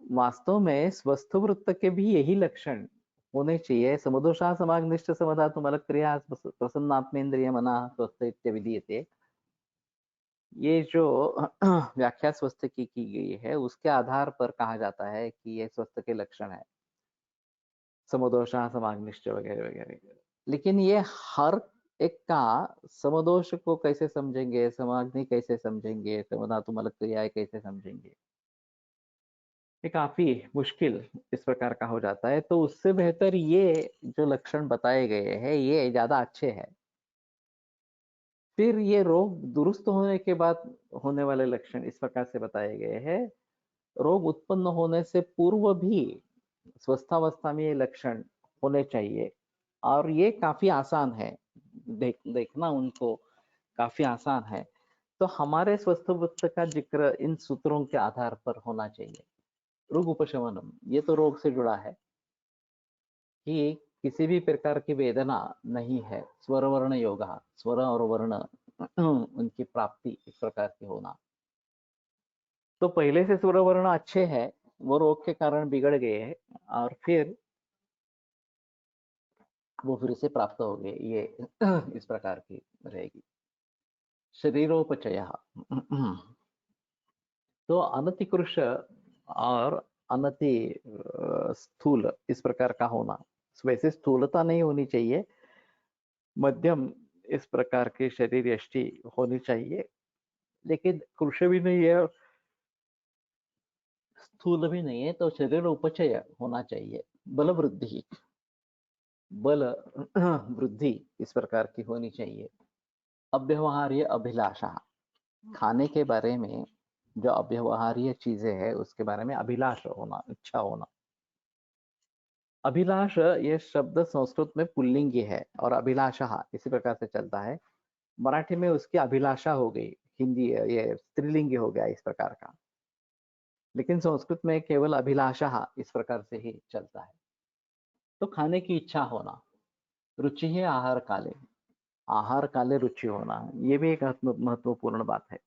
वास्तव में स्वस्थ वृत्त के भी यही लक्षण होने चाहिए। समदोषा समाग्निष्ठ समधातु मलक्रिया क्रिया प्रसन्नात्मेन्द्रिय मना स्वस्थ इत्यादि। ये जो व्याख्या स्वस्थ की गई है उसके आधार पर कहा जाता है कि ये स्वस्थ के लक्षण है, समदोषा समाग्निष्ठ वगैरह वगैरह। लेकिन ये हर एक का समदोष को कैसे समझेंगे, समाग्नि कैसे समझेंगे, समधातु मलक क्रियाएं कैसे समझेंगे, ये काफी मुश्किल इस प्रकार का हो जाता है। तो उससे बेहतर ये जो लक्षण बताए गए हैं ये ज्यादा अच्छे हैं। फिर ये रोग दुरुस्त होने के बाद होने वाले लक्षण इस प्रकार से बताए गए हैं। रोग उत्पन्न होने से पूर्व भी स्वस्थावस्था में ये लक्षण होने चाहिए, और ये काफी आसान है, देखना उनको काफी आसान है। तो हमारे स्वस्थ का जिक्र इन सूत्रों के आधार पर होना चाहिए। रोग उपशमनम, ये तो रोग से जुड़ा है कि किसी भी प्रकार की वेदना नहीं है। स्वर वर्ण योगा, स्वर और वर्ण उनकी प्राप्ति इस प्रकार की होना। तो पहले से स्वर वर्ण अच्छे हैं, वो रोग के कारण बिगड़ गए हैं और फिर वो फिर से प्राप्त हो गए, ये इस प्रकार की रहेगी। शरीरोपचय तो अनतिकृश और अनति स्थूल इस प्रकार का होना, वैसे स्थूलता नहीं होनी चाहिए, मध्यम इस प्रकार की शरीर यष्टि होनी चाहिए, लेकिन कृश भी नहीं है स्थूल भी नहीं है, तो शरीर उपचय होना चाहिए। बल वृद्धि, बल वृद्धि इस प्रकार की होनी चाहिए। अव्यवहार्य अभिलाषा, खाने के बारे में जो अव्यवहार्य चीजें हैं उसके बारे में अभिलाष होना, इच्छा होना। अभिलाष ये शब्द संस्कृत में पुल्लिंगी है और अभिलाषा इसी प्रकार से चलता है। मराठी में उसकी अभिलाषा हो गई, हिंदी ये स्त्रीलिंगी हो गया इस प्रकार का, लेकिन संस्कृत में केवल अभिलाषा इस प्रकार से ही चलता है। तो खाने की इच्छा होना, रुचि है आहार काले, आहार काले रुचि होना, ये भी एक महत्वपूर्ण बात है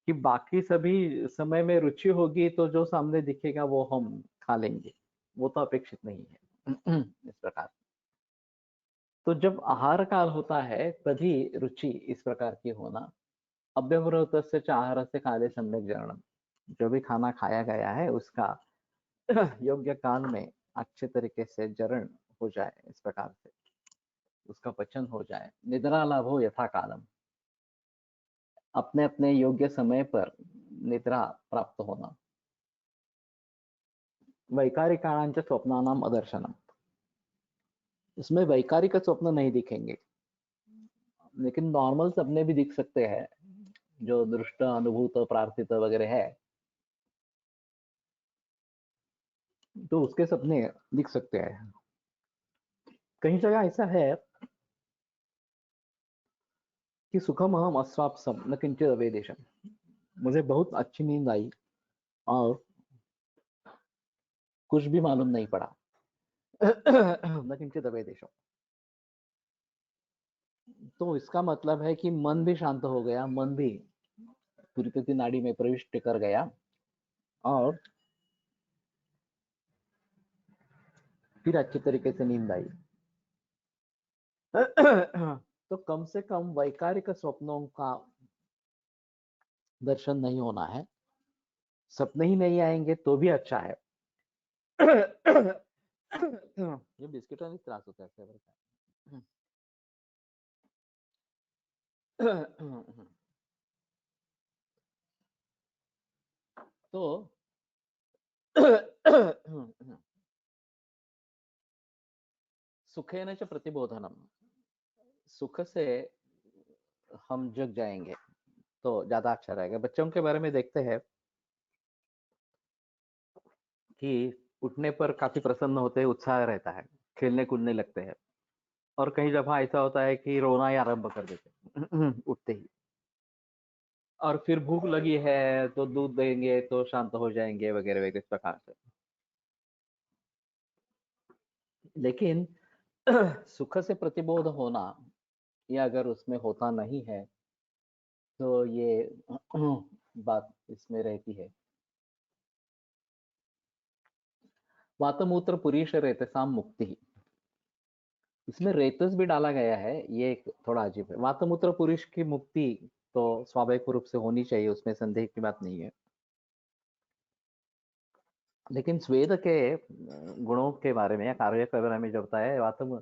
कि बाकी सभी समय में रुचि होगी तो जो सामने दिखेगा वो हम खा लेंगे, वो तो अपेक्षित नहीं है इस प्रकार। तो जब आहार काल होता है तभी रुचि इस प्रकार की होना। अव्यवहृतस्य च आहारस्य काले सम्यक जरणम, जो भी खाना खाया गया है उसका योग्य काल में अच्छे तरीके से जरण हो जाए, इस प्रकार से उसका पचन हो जाए। निद्रा लाभो यथा कालम, अपने अपने योग्य समय पर निद्रा प्राप्त होना। वैकारिकाणांच स्वप्नानाम अदर्शनम, इसमें वैकारिक स्वप्न नहीं दिखेंगे, लेकिन नॉर्मल सपने भी दिख सकते हैं, जो दृष्ट अनुभूत प्रार्थित वगैरह है तो उसके सपने दिख सकते हैं। कई जगह ऐसा है कि सुखम अहम अस्वाप्सम न किंचित अवेदेशम, मुझे बहुत अच्छी नींद आई और कुछ भी मालूम नहीं पड़ा। न किंचित अवेदेशम, तो इसका मतलब है कि मन भी शांत हो गया, मन भी पुरीपति नाड़ी में प्रविष्ट कर गया और फिर अच्छी तरीके से नींद आई। तो कम से कम वैकारिक स्वप्नों का दर्शन नहीं होना है, सपने ही नहीं आएंगे तो भी अच्छा है। ये बिस्किट नहीं त्रास होता है फेवर का। तो सुखेन च प्रतिबोधनम, सुख से हम जग जाएंगे तो ज्यादा अच्छा रहेगा। बच्चों के बारे में देखते हैं कि उठने पर काफी प्रसन्न होते हैं, उत्साह रहता है, खेलने कूदने लगते हैं। और कई दफा ऐसा होता है कि रोना ही आरंभ कर देते हैं उठते ही। और फिर भूख लगी है तो दूध देंगे तो शांत हो जाएंगे वगैरह वगैरह इस प्रकार से। लेकिन सुख से प्रतिबोध होना, या अगर उसमें होता नहीं है तो ये बात इसमें रहती है। वातमूत्र पुरीश रेतसाम मुक्ति, इसमें रेतस भी डाला गया है, ये एक थोड़ा अजीब है। वातमूत्र पुरुष की मुक्ति तो स्वाभाविक रूप से होनी चाहिए, उसमें संदेह की बात नहीं है। लेकिन स्वेद के गुणों के बारे में या कार्य के बारे में जो बताया है वातम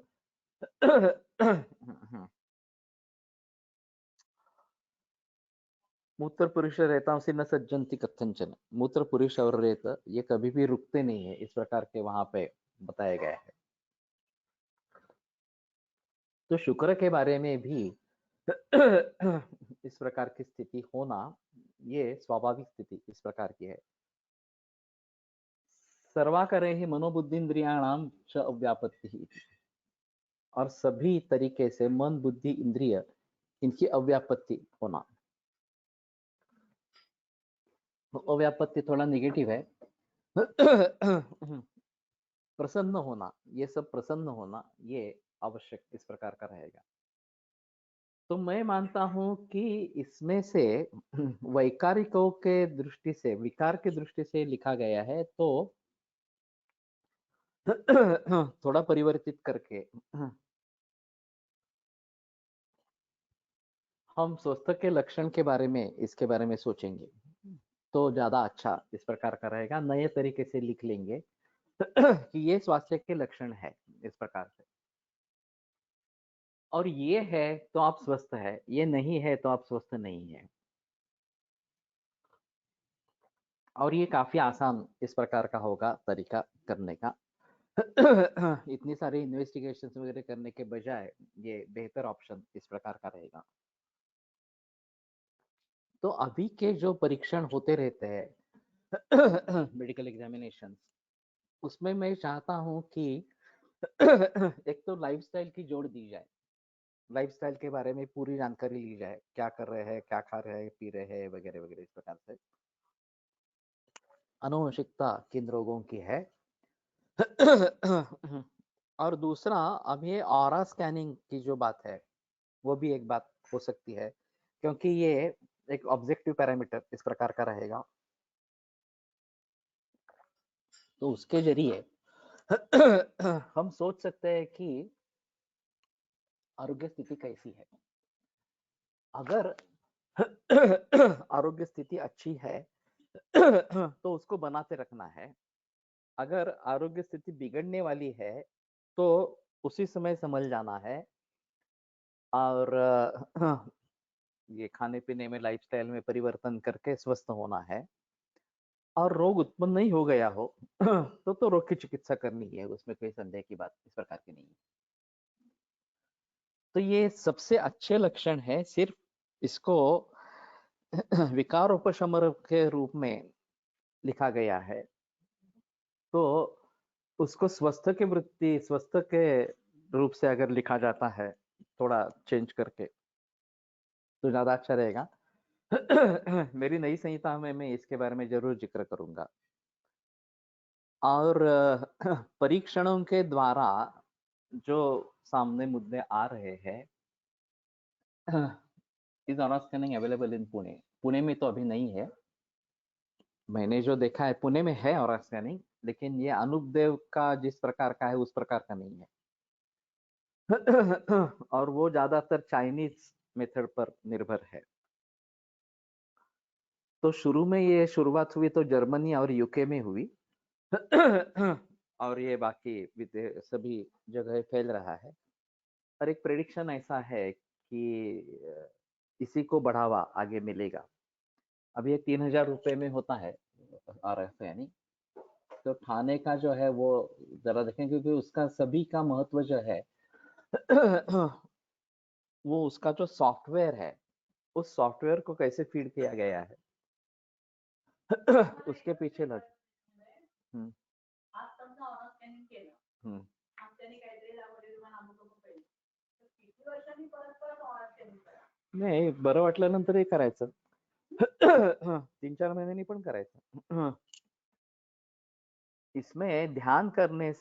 मूत्र पुरुष रहता से न सज्जंती कथंचन, मूत्र पुरुष और रेत ये कभी भी रुकते नहीं है, इस प्रकार के वहां पे बताया गया है। तो शुक्र के बारे में भी इस प्रकार की स्थिति होना ये स्वाभाविक स्थिति इस प्रकार की है। सर्वाकरे ही मनोबुद्धिन्द्रियाणाम च अव्यापत्ति, और सभी तरीके से मन बुद्धि इंद्रिय इनकी अव्यापत्ति होना। अव्यापत्ति थोड़ा निगेटिव है। प्रसन्न होना, ये सब प्रसन्न होना ये आवश्यक इस प्रकार का रहेगा। तो मैं मानता हूं कि इसमें से वैकारिकों के दृष्टि से, विकार के दृष्टि से लिखा गया है, तो थोड़ा परिवर्तित करके हम स्वस्थ के लक्षण के बारे में, इसके बारे में सोचेंगे तो ज्यादा अच्छा इस प्रकार का रहेगा। नए तरीके से लिख लेंगे कि ये स्वास्थ्य के लक्षण है इस प्रकार से, और ये है तो आप स्वस्थ है, ये नहीं है तो आप स्वस्थ नहीं है। और ये काफी आसान इस प्रकार का होगा तरीका करने का। इतनी सारी इन्वेस्टिगेशन वगैरह करने के बजाय ये बेहतर ऑप्शन इस प्रकार का रहेगा। तो अभी के जो परीक्षण होते रहते हैं मेडिकल एग्जामिनेशन, उसमें मैं चाहता हूं कि एक तो लाइफस्टाइल की जोड़ दी जाए, लाइफस्टाइल के बारे में पूरी जानकारी ली जाए, क्या कर रहे हैं, क्या खा रहे हैं, पी रहे हैं वगैरह वगैरह इस प्रकार से। आनुवंशिकता किन रोगों की है। और दूसरा, अब ये ऑरा स्कैनिंग की जो बात है वो भी एक बात हो सकती है, क्योंकि ये एक ऑब्जेक्टिव पैरामीटर इस प्रकार का रहेगा। तो उसके जरिए हम सोच सकते हैं कि आरोग्य स्थिति कैसी है। अगर आरोग्य स्थिति अच्छी है तो उसको बनाते रखना है। अगर आरोग्य स्थिति बिगड़ने वाली है तो उसी समय संभल जाना है, और ये खाने पीने में, लाइफस्टाइल में परिवर्तन करके स्वस्थ होना है। और रोग उत्पन्न नहीं हो गया हो तो रोग की चिकित्सा करनी है, उसमें कोई संदेह की बात इस प्रकार की नहीं है। तो ये सबसे अच्छे लक्षण है, सिर्फ इसको विकार उपशमन के रूप में लिखा गया है। तो उसको स्वस्थ के वृत्ति, स्वस्थ के रूप से अगर लिखा जाता है थोड़ा चेंज करके तो ज्यादा अच्छा रहेगा। मेरी नई संहिता में मैं इसके बारे में जरूर जिक्र करूंगा। और परीक्षणों के द्वारा जो सामने मुद्दे आ रहे हैं, is honour scanning available in Pune? Pune में तो अभी नहीं है, मैंने जो देखा है पुणे में है ऑनर स्कैनिंग, लेकिन ये अनुपदेव का जिस प्रकार का है उस प्रकार का नहीं है। और वो ज्यादातर चाइनीज मेथड पर निर्भर है। तो शुरू में ये शुरुआत हुई तो जर्मनी और यूके में हुई। और ये बाकी सभी जगह फैल रहा है। और एक प्रेडिक्शन ऐसा है कि इसी को बढ़ावा आगे मिलेगा। अब ये 3,000 रुपए में होता है RF, यानी तो ठाणे का जो है वो जरा देखें, क्योंकि उसका सभी का महत्व जो है वो उसका जो सॉफ्टवेयर है, उस सॉफ्टवेयर को कैसे फीड किया गया है उसके पीछे लग। हम्म, हम्म, नाही बरं वाटल्यानंतर हे करायचं. 3-4 महीन्यांनी पण करायचं. इसमें ध्यान करने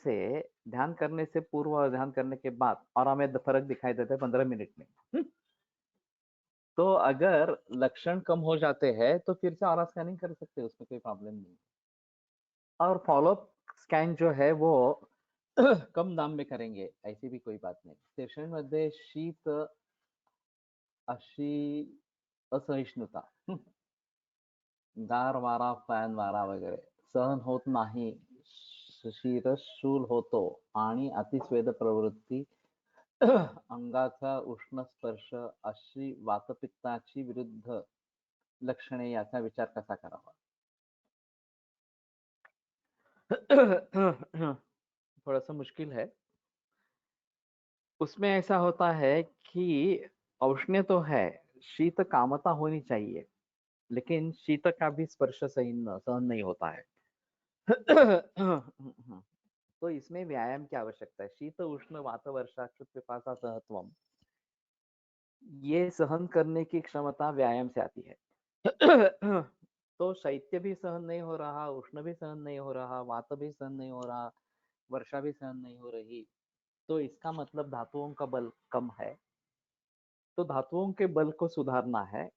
से पूर्व और ध्यान करने के बाद और हमें फर्क दिखाई देता है 15 मिनट में. तो अगर लक्षण कम हो जाते हैं तो फिर से ऑरा स्कैनिंग कर सकते हैं, उसमें कोई प्रॉब्लम नहीं. और फॉलोअप स्कॅन जो है वो कम दाम में करेंगे, ऐसी भी कोई बात नाही. सेशन मध्ये शीत अशी असहिष्णुता, गार वारा, फॅन वारा वगैरे सहन होत नाही, शिरशूल होतो आणि अतिस्वेद प्रवृत्ती, अंगाचा उष्ण स्पर्श अशी वातपित्ताची विरुद्ध लक्षणे, याचा विचार कसा करावा? थोड़ा सा मुश्किल है. उसमें ऐसा होता है कि औष्ण्य तो है, शीत कामता होनी चाहिए, लेकिन शीत का भी स्पर्श सहन नहीं होता है. तो इसमें व्यायाम की आवश्यकता है. शीत उष्ण वात वर्षा क्षुत पिपासा सहत्वम, ये सहन करने की क्षमता व्यायाम से आती है. तो शैत्य भी सहन नहीं हो रहा, उष्ण भी सहन नहीं हो रहा, वात भी सहन नहीं हो रहा, वर्षा भी सहन नहीं हो रही, तो इसका मतलब धातुओं का बल कम है. तो धातुओं के बल को सुधारना है,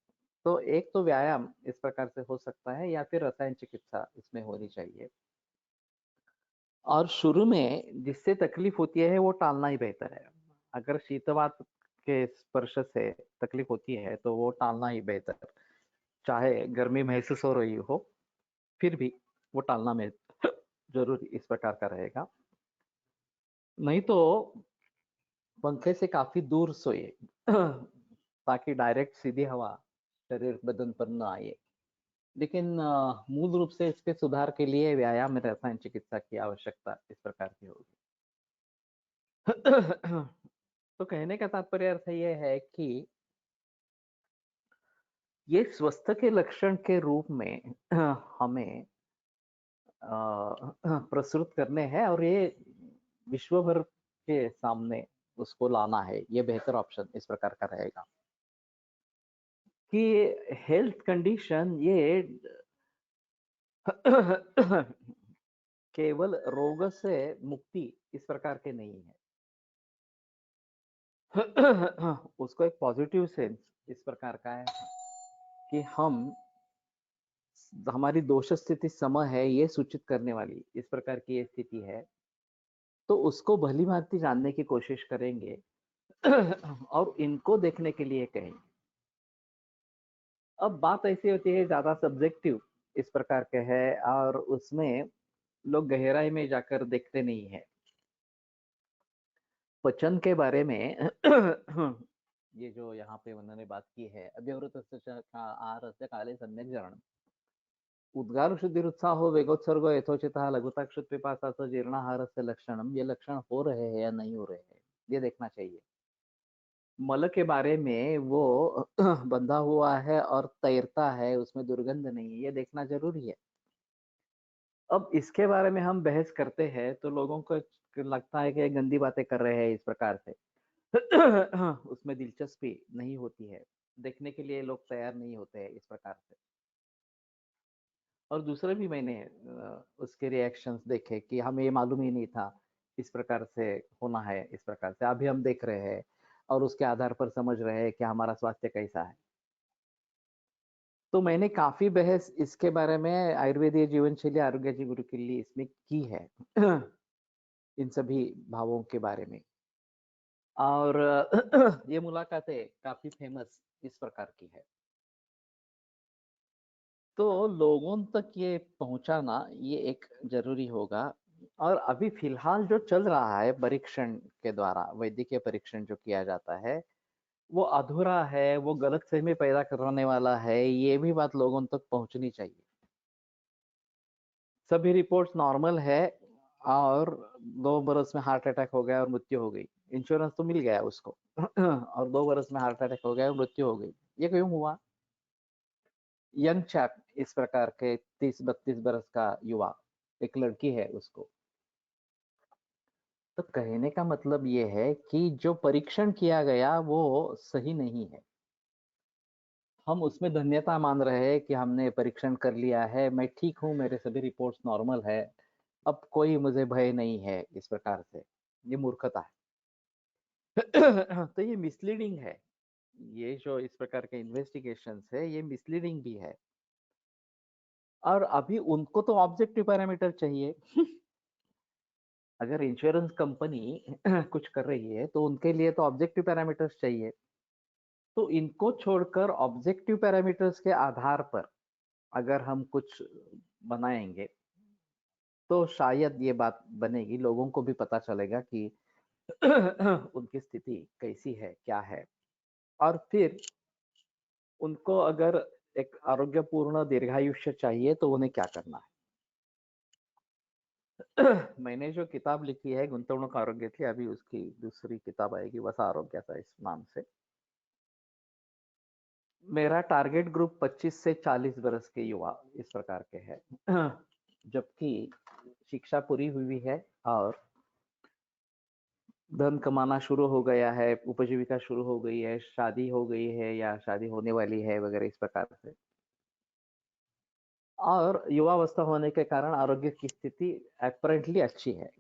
तो एक तो व्यायाम इस प्रकार से हो सकता है, या फिर रसायन चिकित्सा इसमें होनी चाहिए. और शुरू में जिससे तकलीफ होती है वो टालना ही बेहतर है. अगर शीतवात के स्पर्श से तकलीफ होती है तो वो टालना ही बेहतर, चाहे गर्मी महसूस हो रही हो, फिर भी वो टालना में जरूर इस प्रकार का रहेगा. नहीं तो पंखे से काफी दूर सोइए ताकि डायरेक्ट सीधी हवा शरीर बदन पर न आए. लेकिन मूल रूप से इसके सुधार के लिए व्यायाम रसायन चिकित्सा की आवश्यकता इस प्रकार की होगी. तो कहने का तात्पर्य अर्थ ये है कि ये स्वस्थ के लक्षण के रूप में हमें प्रस्तुत करने हैं, और ये विश्व भर के सामने उसको लाना है. ये बेहतर ऑप्शन इस प्रकार का रहेगा कि हेल्थ कंडीशन ये केवल रोग से मुक्ति इस प्रकार के नहीं है. उसको एक पॉजिटिव सेंस इस प्रकार का है कि हमारी दोष स्थिति सम है ये सूचित करने वाली इस प्रकार की ये स्थिति है, तो उसको भली भांति जानने की कोशिश करेंगे और इनको देखने के लिए कहेंगे. अब बात ऐसी होती है ज्यादा सब्जेक्टिव इस प्रकार के है, और उसमें लोग गहराई में जाकर देखते नहीं है. पचन के बारे में ये जो यहाँ पे उन्होंने बात की है, अव्यवृत आहारस्य काले सम्यक जरणम, उद्गार शुद्धिरुत्साहो वेगोत्सर्गो यथोचितः लघुता क्षुत पिपासा जीर्णाहारस्य लक्षणम, ये लक्षण हो रहे हैं या नहीं हो रहे हैं, ये देखना चाहिए. मल के बारे में वो बंधा हुआ है और तैरता है, उसमें दुर्गंध नहीं है, ये देखना जरूरी है. अब इसके बारे में हम बहस करते हैं तो लोगों को लगता है कि गंदी बातें कर रहे हैं इस प्रकार से। उसमें दिलचस्पी नहीं होती है, देखने के लिए लोग तैयार नहीं होते हैं इस प्रकार से। और दूसरे भी मैंने उसके रिएक्शंस देखे कि हमें ये मालूम ही नहीं था इस प्रकार से होना है, इस प्रकार से अभी हम देख रहे हैं और उसके आधार पर समझ रहे हैं कि हमारा स्वास्थ्य कैसा है। तो मैंने काफी बहस इसके बारे में आयुर्वेदीय जीवन शैली आरोग्य जी गुरु के लिए इसमें की है। इन सभी भावों के बारे में। और ये मुलाकातें काफी फेमस इस प्रकार की है। तो लोगों तक ये पहुंचाना ये एक जरूरी होगा। और अभी फिलहाल जो चल रहा है परीक्षण के द्वारा, वैद्यकीय परीक्षण जो किया जाता है वो अधूरा है, वो गलतफहमी पैदा करने वाला है, ये भी बात लोगों तक पहुंचनी चाहिए। सभी रिपोर्ट्स नॉर्मल है और 2 बरस में हार्ट अटैक हो गया और मृत्यु हो गई। इंश्योरेंस तो मिल गया उसको। और 2 बरस में हार्ट अटैक हो गया और मृत्यु हो गई। ये क्यों हुआ? यंग चैप, इस प्रकार के 30-32 बरस का युवा, एक लड़की है उसको। तो कहने का मतलब ये है कि जो परीक्षण किया गया वो सही नहीं है। हम उसमें धन्यता मान रहे हैं कि हमने परीक्षण कर लिया है, मैं ठीक हूँ, मेरे सभी रिपोर्ट्स नॉर्मल है, अब कोई मुझे भय नहीं है इस प्रकार से। ये मूर्खता है। तो ये मिसलीडिंग है। ये जो इस प्रकार के इन्वेस्टिगेशंस है ये मिसलीडिंग भी है। और अभी उनको तो ऑब्जेक्टिव पैरामीटर चाहिए। अगर इंश्योरेंस कंपनी कुछ कर रही है तो उनके लिए तो ऑब्जेक्टिव पैरामीटर्स चाहिए। तो इनको छोड़कर ऑब्जेक्टिव पैरामीटर्स के आधार पर अगर हम कुछ बनाएंगे तो शायद ये बात बनेगी, लोगों को भी पता चलेगा कि उनकी स्थिति कैसी है, क्या है। और फिर उनको अगर एक आरोग्यपूर्ण दीर्घायुष्य चाहिए तो उन्हें क्या करना है। मैंने जो किताब लिखी है गुंतवणूक आरोग्य की, अभी उसकी दूसरी किताब आएगी वसा आरोग्याचा इस नाम से। मेरा टारगेट ग्रुप 25 से 40 बरस के युवा इस प्रकार के है। जबकि शिक्षा पूरी हुई है और धन कमाना शुरू हो गया है, उपजीविका शुरू हो गई है, शादी हो गई है या शादी होने वाली है वगैरह इस प्रकार से। और युवावस्था होने के कारण आरोग्य की स्थिति अपरेंटली अच्छी है।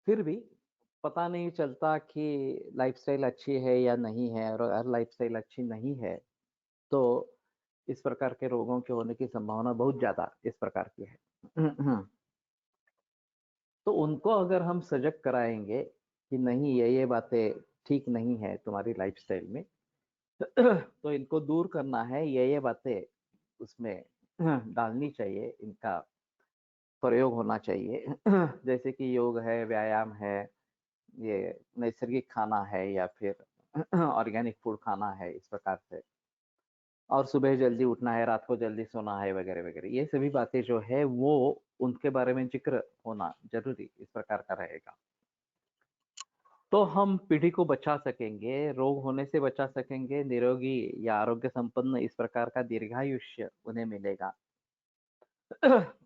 फिर भी पता नहीं चलता कि लाइफस्टाइल अच्छी है या नहीं है। और अगर लाइफस्टाइल अच्छी नहीं है तो इस प्रकार के रोगों के होने की संभावना बहुत ज्यादा इस प्रकार की है। तो उनको अगर हम सजग कराएंगे कि नहीं ये बातें ठीक नहीं है तुम्हारी लाइफस्टाइल में, तो इनको दूर करना है, ये बातें उसमें डालनी चाहिए, इनका प्रयोग होना चाहिए। जैसे कि योग है, व्यायाम है, ये नैसर्गिक खाना है या फिर ऑर्गेनिक फूड खाना है इस प्रकार से। और सुबह जल्दी उठना है, रात को जल्दी सोना है वगैरह वगैरह, ये सभी बातें जो है वो उनके बारे में जिक्र होना जरूरी इस प्रकार का रहेगा। तो हम पीढ़ी को बचा सकेंगे, रोग होने से बचा सकेंगे, निरोगी या आरोग्य संपन्न इस प्रकार का दीर्घायुष्य उन्हें मिलेगा।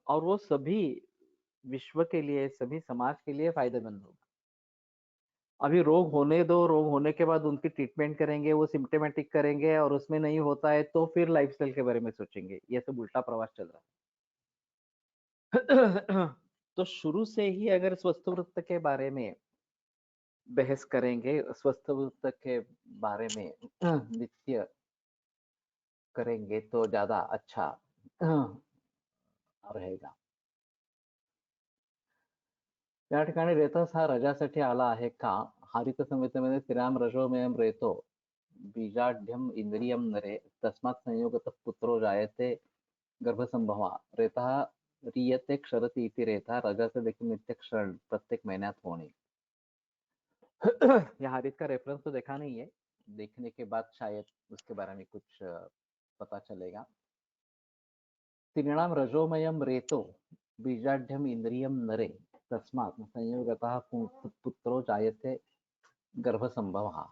और वो सभी विश्व के लिए, सभी समाज के लिए फायदेमंद होगा। अभी रोग होने दो, रोग होने के बाद उनकी ट्रीटमेंट करेंगे, वो सिम्टोमेटिक करेंगे और उसमें नहीं होता है तो फिर लाइफस्टाइल के बारे में सोचेंगे। ये सब उल्टा प्रवास चल रहा है। तो शुरू से ही अगर स्वस्थ वृत्त के बारे में बहस करेंगे, स्वस्थ वृत्त के बारे में नित्य करेंगे तो ज्यादा अच्छा रहेगा। या ठिकाणी रेतस हा रजासाठी आला आहे का? हरित संहितेमध्ये श्रीराम रजोमयम रेतो बीजाढ्यम इंद्रियम नरे तस्मात् संयोगतः पुत्रो जायते गर्भसंभवा रेता रियते क्षरती इति रेता रजाचे देखील नित्य क्षरण प्रत्येक महिन्यात होणे। यहाँ हरित का रेफरेंस तो देखा नहीं है, देखने के बाद शायद उसके बारे में कुछ पता चलेगा। स्त्रीणाम रजोमयम रेतो बीजाढ्यम इंद्रियम नरे तस्मात् संयोगतः पुत्रो जायते गर्भसंभवः।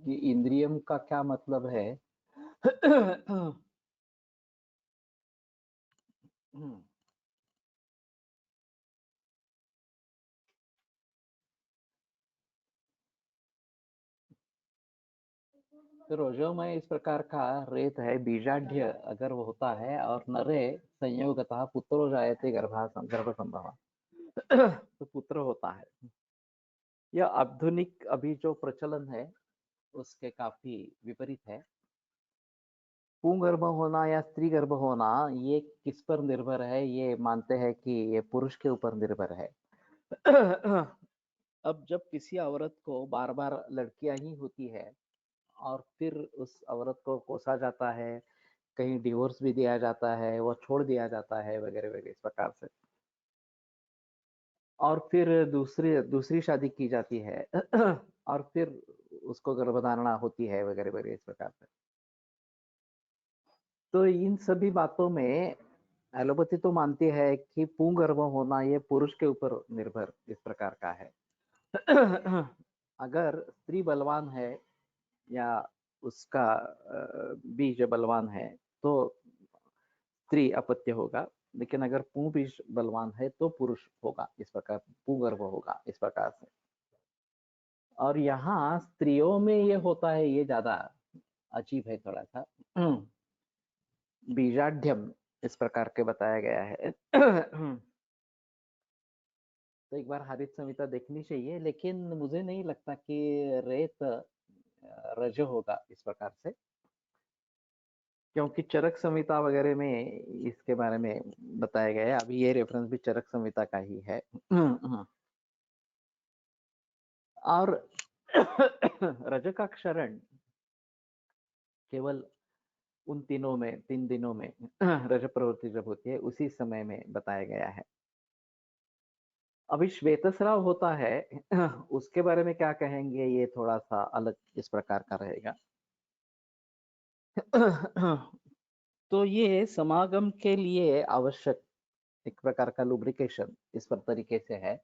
कि इंद्रियम का क्या मतलब है। तो रोजोमय इस प्रकार का रेत है, बीजाढ्य अगर वो होता है और नरे संयोगतः पुत्रो जायते गर्भ संभव। तो पुत्र होता है। यह आधुनिक अभी जो प्रचलन है उसके काफी विपरीत है। पुंगर्भ होना या स्त्री गर्भ होना ये किस पर निर्भर है, ये मानते हैं कि ये पुरुष के ऊपर निर्भर है। अब जब किसी औरत को बार बार लड़कियां ही होती है और फिर उस औरत को कोसा जाता है, कहीं डिवोर्स भी दिया जाता है, वो छोड़ दिया जाता है वगैरह वगैरह इस प्रकार से, और फिर दूसरी दूसरी शादी की जाती है और फिर उसको गर्भधारणा होती है वगैरह वगैरह इस प्रकार से। तो इन सभी बातों में एलोपैथी तो मानती है कि पुंगर्भ होना ये पुरुष के ऊपर निर्भर इस प्रकार का है। अगर स्त्री बलवान है या उसका बीज बलवान है तो स्त्री अपत्य होगा, लेकिन अगर पू बीज बलवान है तो पुरुष होगा, इस प्रकार पुंगर्भ होगा इस प्रकार से। और यहाँ स्त्रियों में ये होता है, ये ज्यादा अजीब है थोड़ा सा। बीजाढ्यम इस प्रकार के बताया गया है। तो एक बार हरित संहिता देखनी चाहिए, लेकिन मुझे नहीं लगता कि रेत रज होगा इस प्रकार से, क्योंकि चरक संहिता वगैरह में इसके बारे में बताया गया है। अभी ये रेफरेंस भी चरक संहिता का ही है। और रज का क्षरण केवल उन तीन दिनों में रज प्रवृत्ति जब होती है उसी समय में बताया गया है। अभी श्वेतस्राव होता है, उसके बारे में क्या कहेंगे, ये थोड़ा सा अलग इस प्रकार का रहेगा। तो ये समागम के लिए आवश्यक एक प्रकार का लुब्रिकेशन इस पर तरीके से है।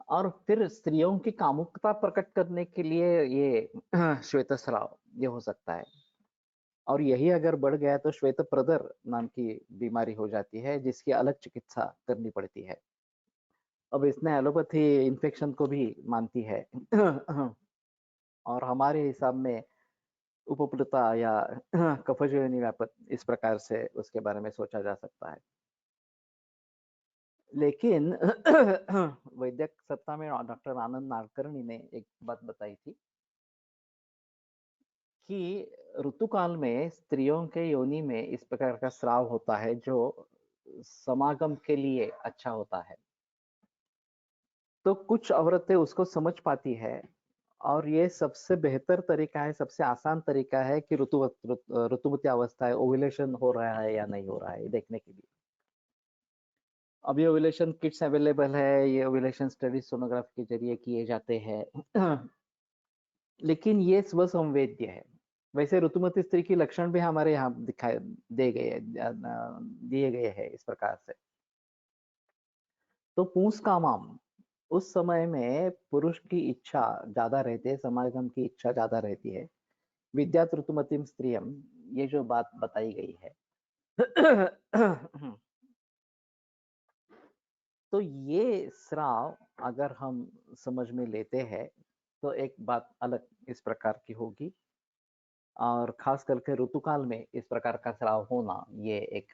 और फिर स्त्रियों की कामुकता प्रकट करने के लिए ये श्वेतस्राव ये हो सकता है। और यही अगर बढ़ गया तो श्वेत प्रदर नाम की बीमारी हो जाती है, जिसकी अलग चिकित्सा करनी पड़ती है। अब इसने एलोपैथी इन्फेक्शन को भी मानती है। और हमारे हिसाब में उपप्लुता या कफजोनी व्यापक इस प्रकार से उसके बारे में सोचा जा सकता है। लेकिन वैद्यक सत्ता में डॉक्टर आनंद नाडकर्णी ने एक बात बताई थी कि ऋतुकाल में स्त्रियों के योनि में इस प्रकार का स्राव होता है जो समागम के लिए अच्छा होता है। तो कुछ औरतें उसको समझ पाती है और ये सबसे बेहतर तरीका है, सबसे आसान तरीका है कि ऋतुवती अवस्था है, ओव्यूलेशन हो रहा है या नहीं हो रहा है देखने के लिए। अभी ओव्यूलेशन किट्स अवेलेबल है, ये ओव्यूलेशन स्टडी सोनोग्राफी के जरिए किए जाते हैं। लेकिन ये स्व संवेद्य है। वैसे ऋतुमती स्त्री की लक्षण भी हमारे यहाँ दिखाए दिए गए हैं इस प्रकार से। तो पूस कामाम उस समय में पुरुष की इच्छा ज्यादा रहती है, समागम की इच्छा ज्यादा रहती है। विद्यात ऋतुमतीम स्त्रियम ये जो बात बताई गई है। तो ये श्राव अगर हम समझ में लेते हैं तो एक बात अलग इस प्रकार की होगी, और खास करके ऋतुकाल में इस प्रकार का श्राव होना ये एक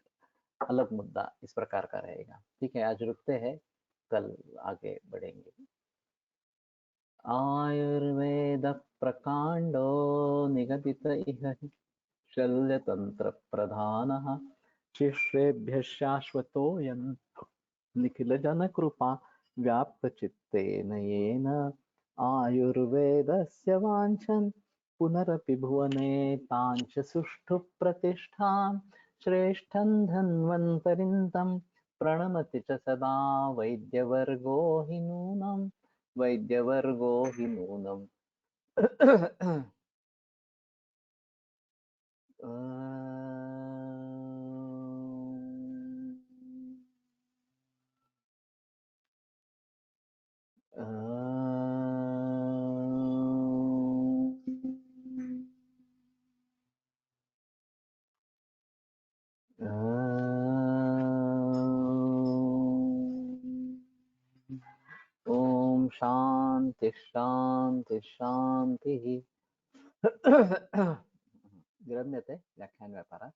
अलग मुद्दा इस प्रकार का रहेगा। ठीक है, आज रुकते हैं, कल आगे बढ़ेंगे। आयुर्वेद प्रकांडो निगदित इह शल्यतंत्र प्रधानः शिष्येभ्यः शाश्वतोऽयं निखिल जन कृपा व्याप्त चित्तेन येन आयुर्वेदस्य वाञ्छन् पुनरपि भुवने तांच सुष्ठु प्रतिष्ठां श्रेष्ठं धन्वन्तरिं तं प्रणमति च सदा वैद्यवर्गो हि नूनम् वैद्यवर्गो हि नूनम्। शांति शांति शांति विरम्यते व्याख्यानव्यापारात्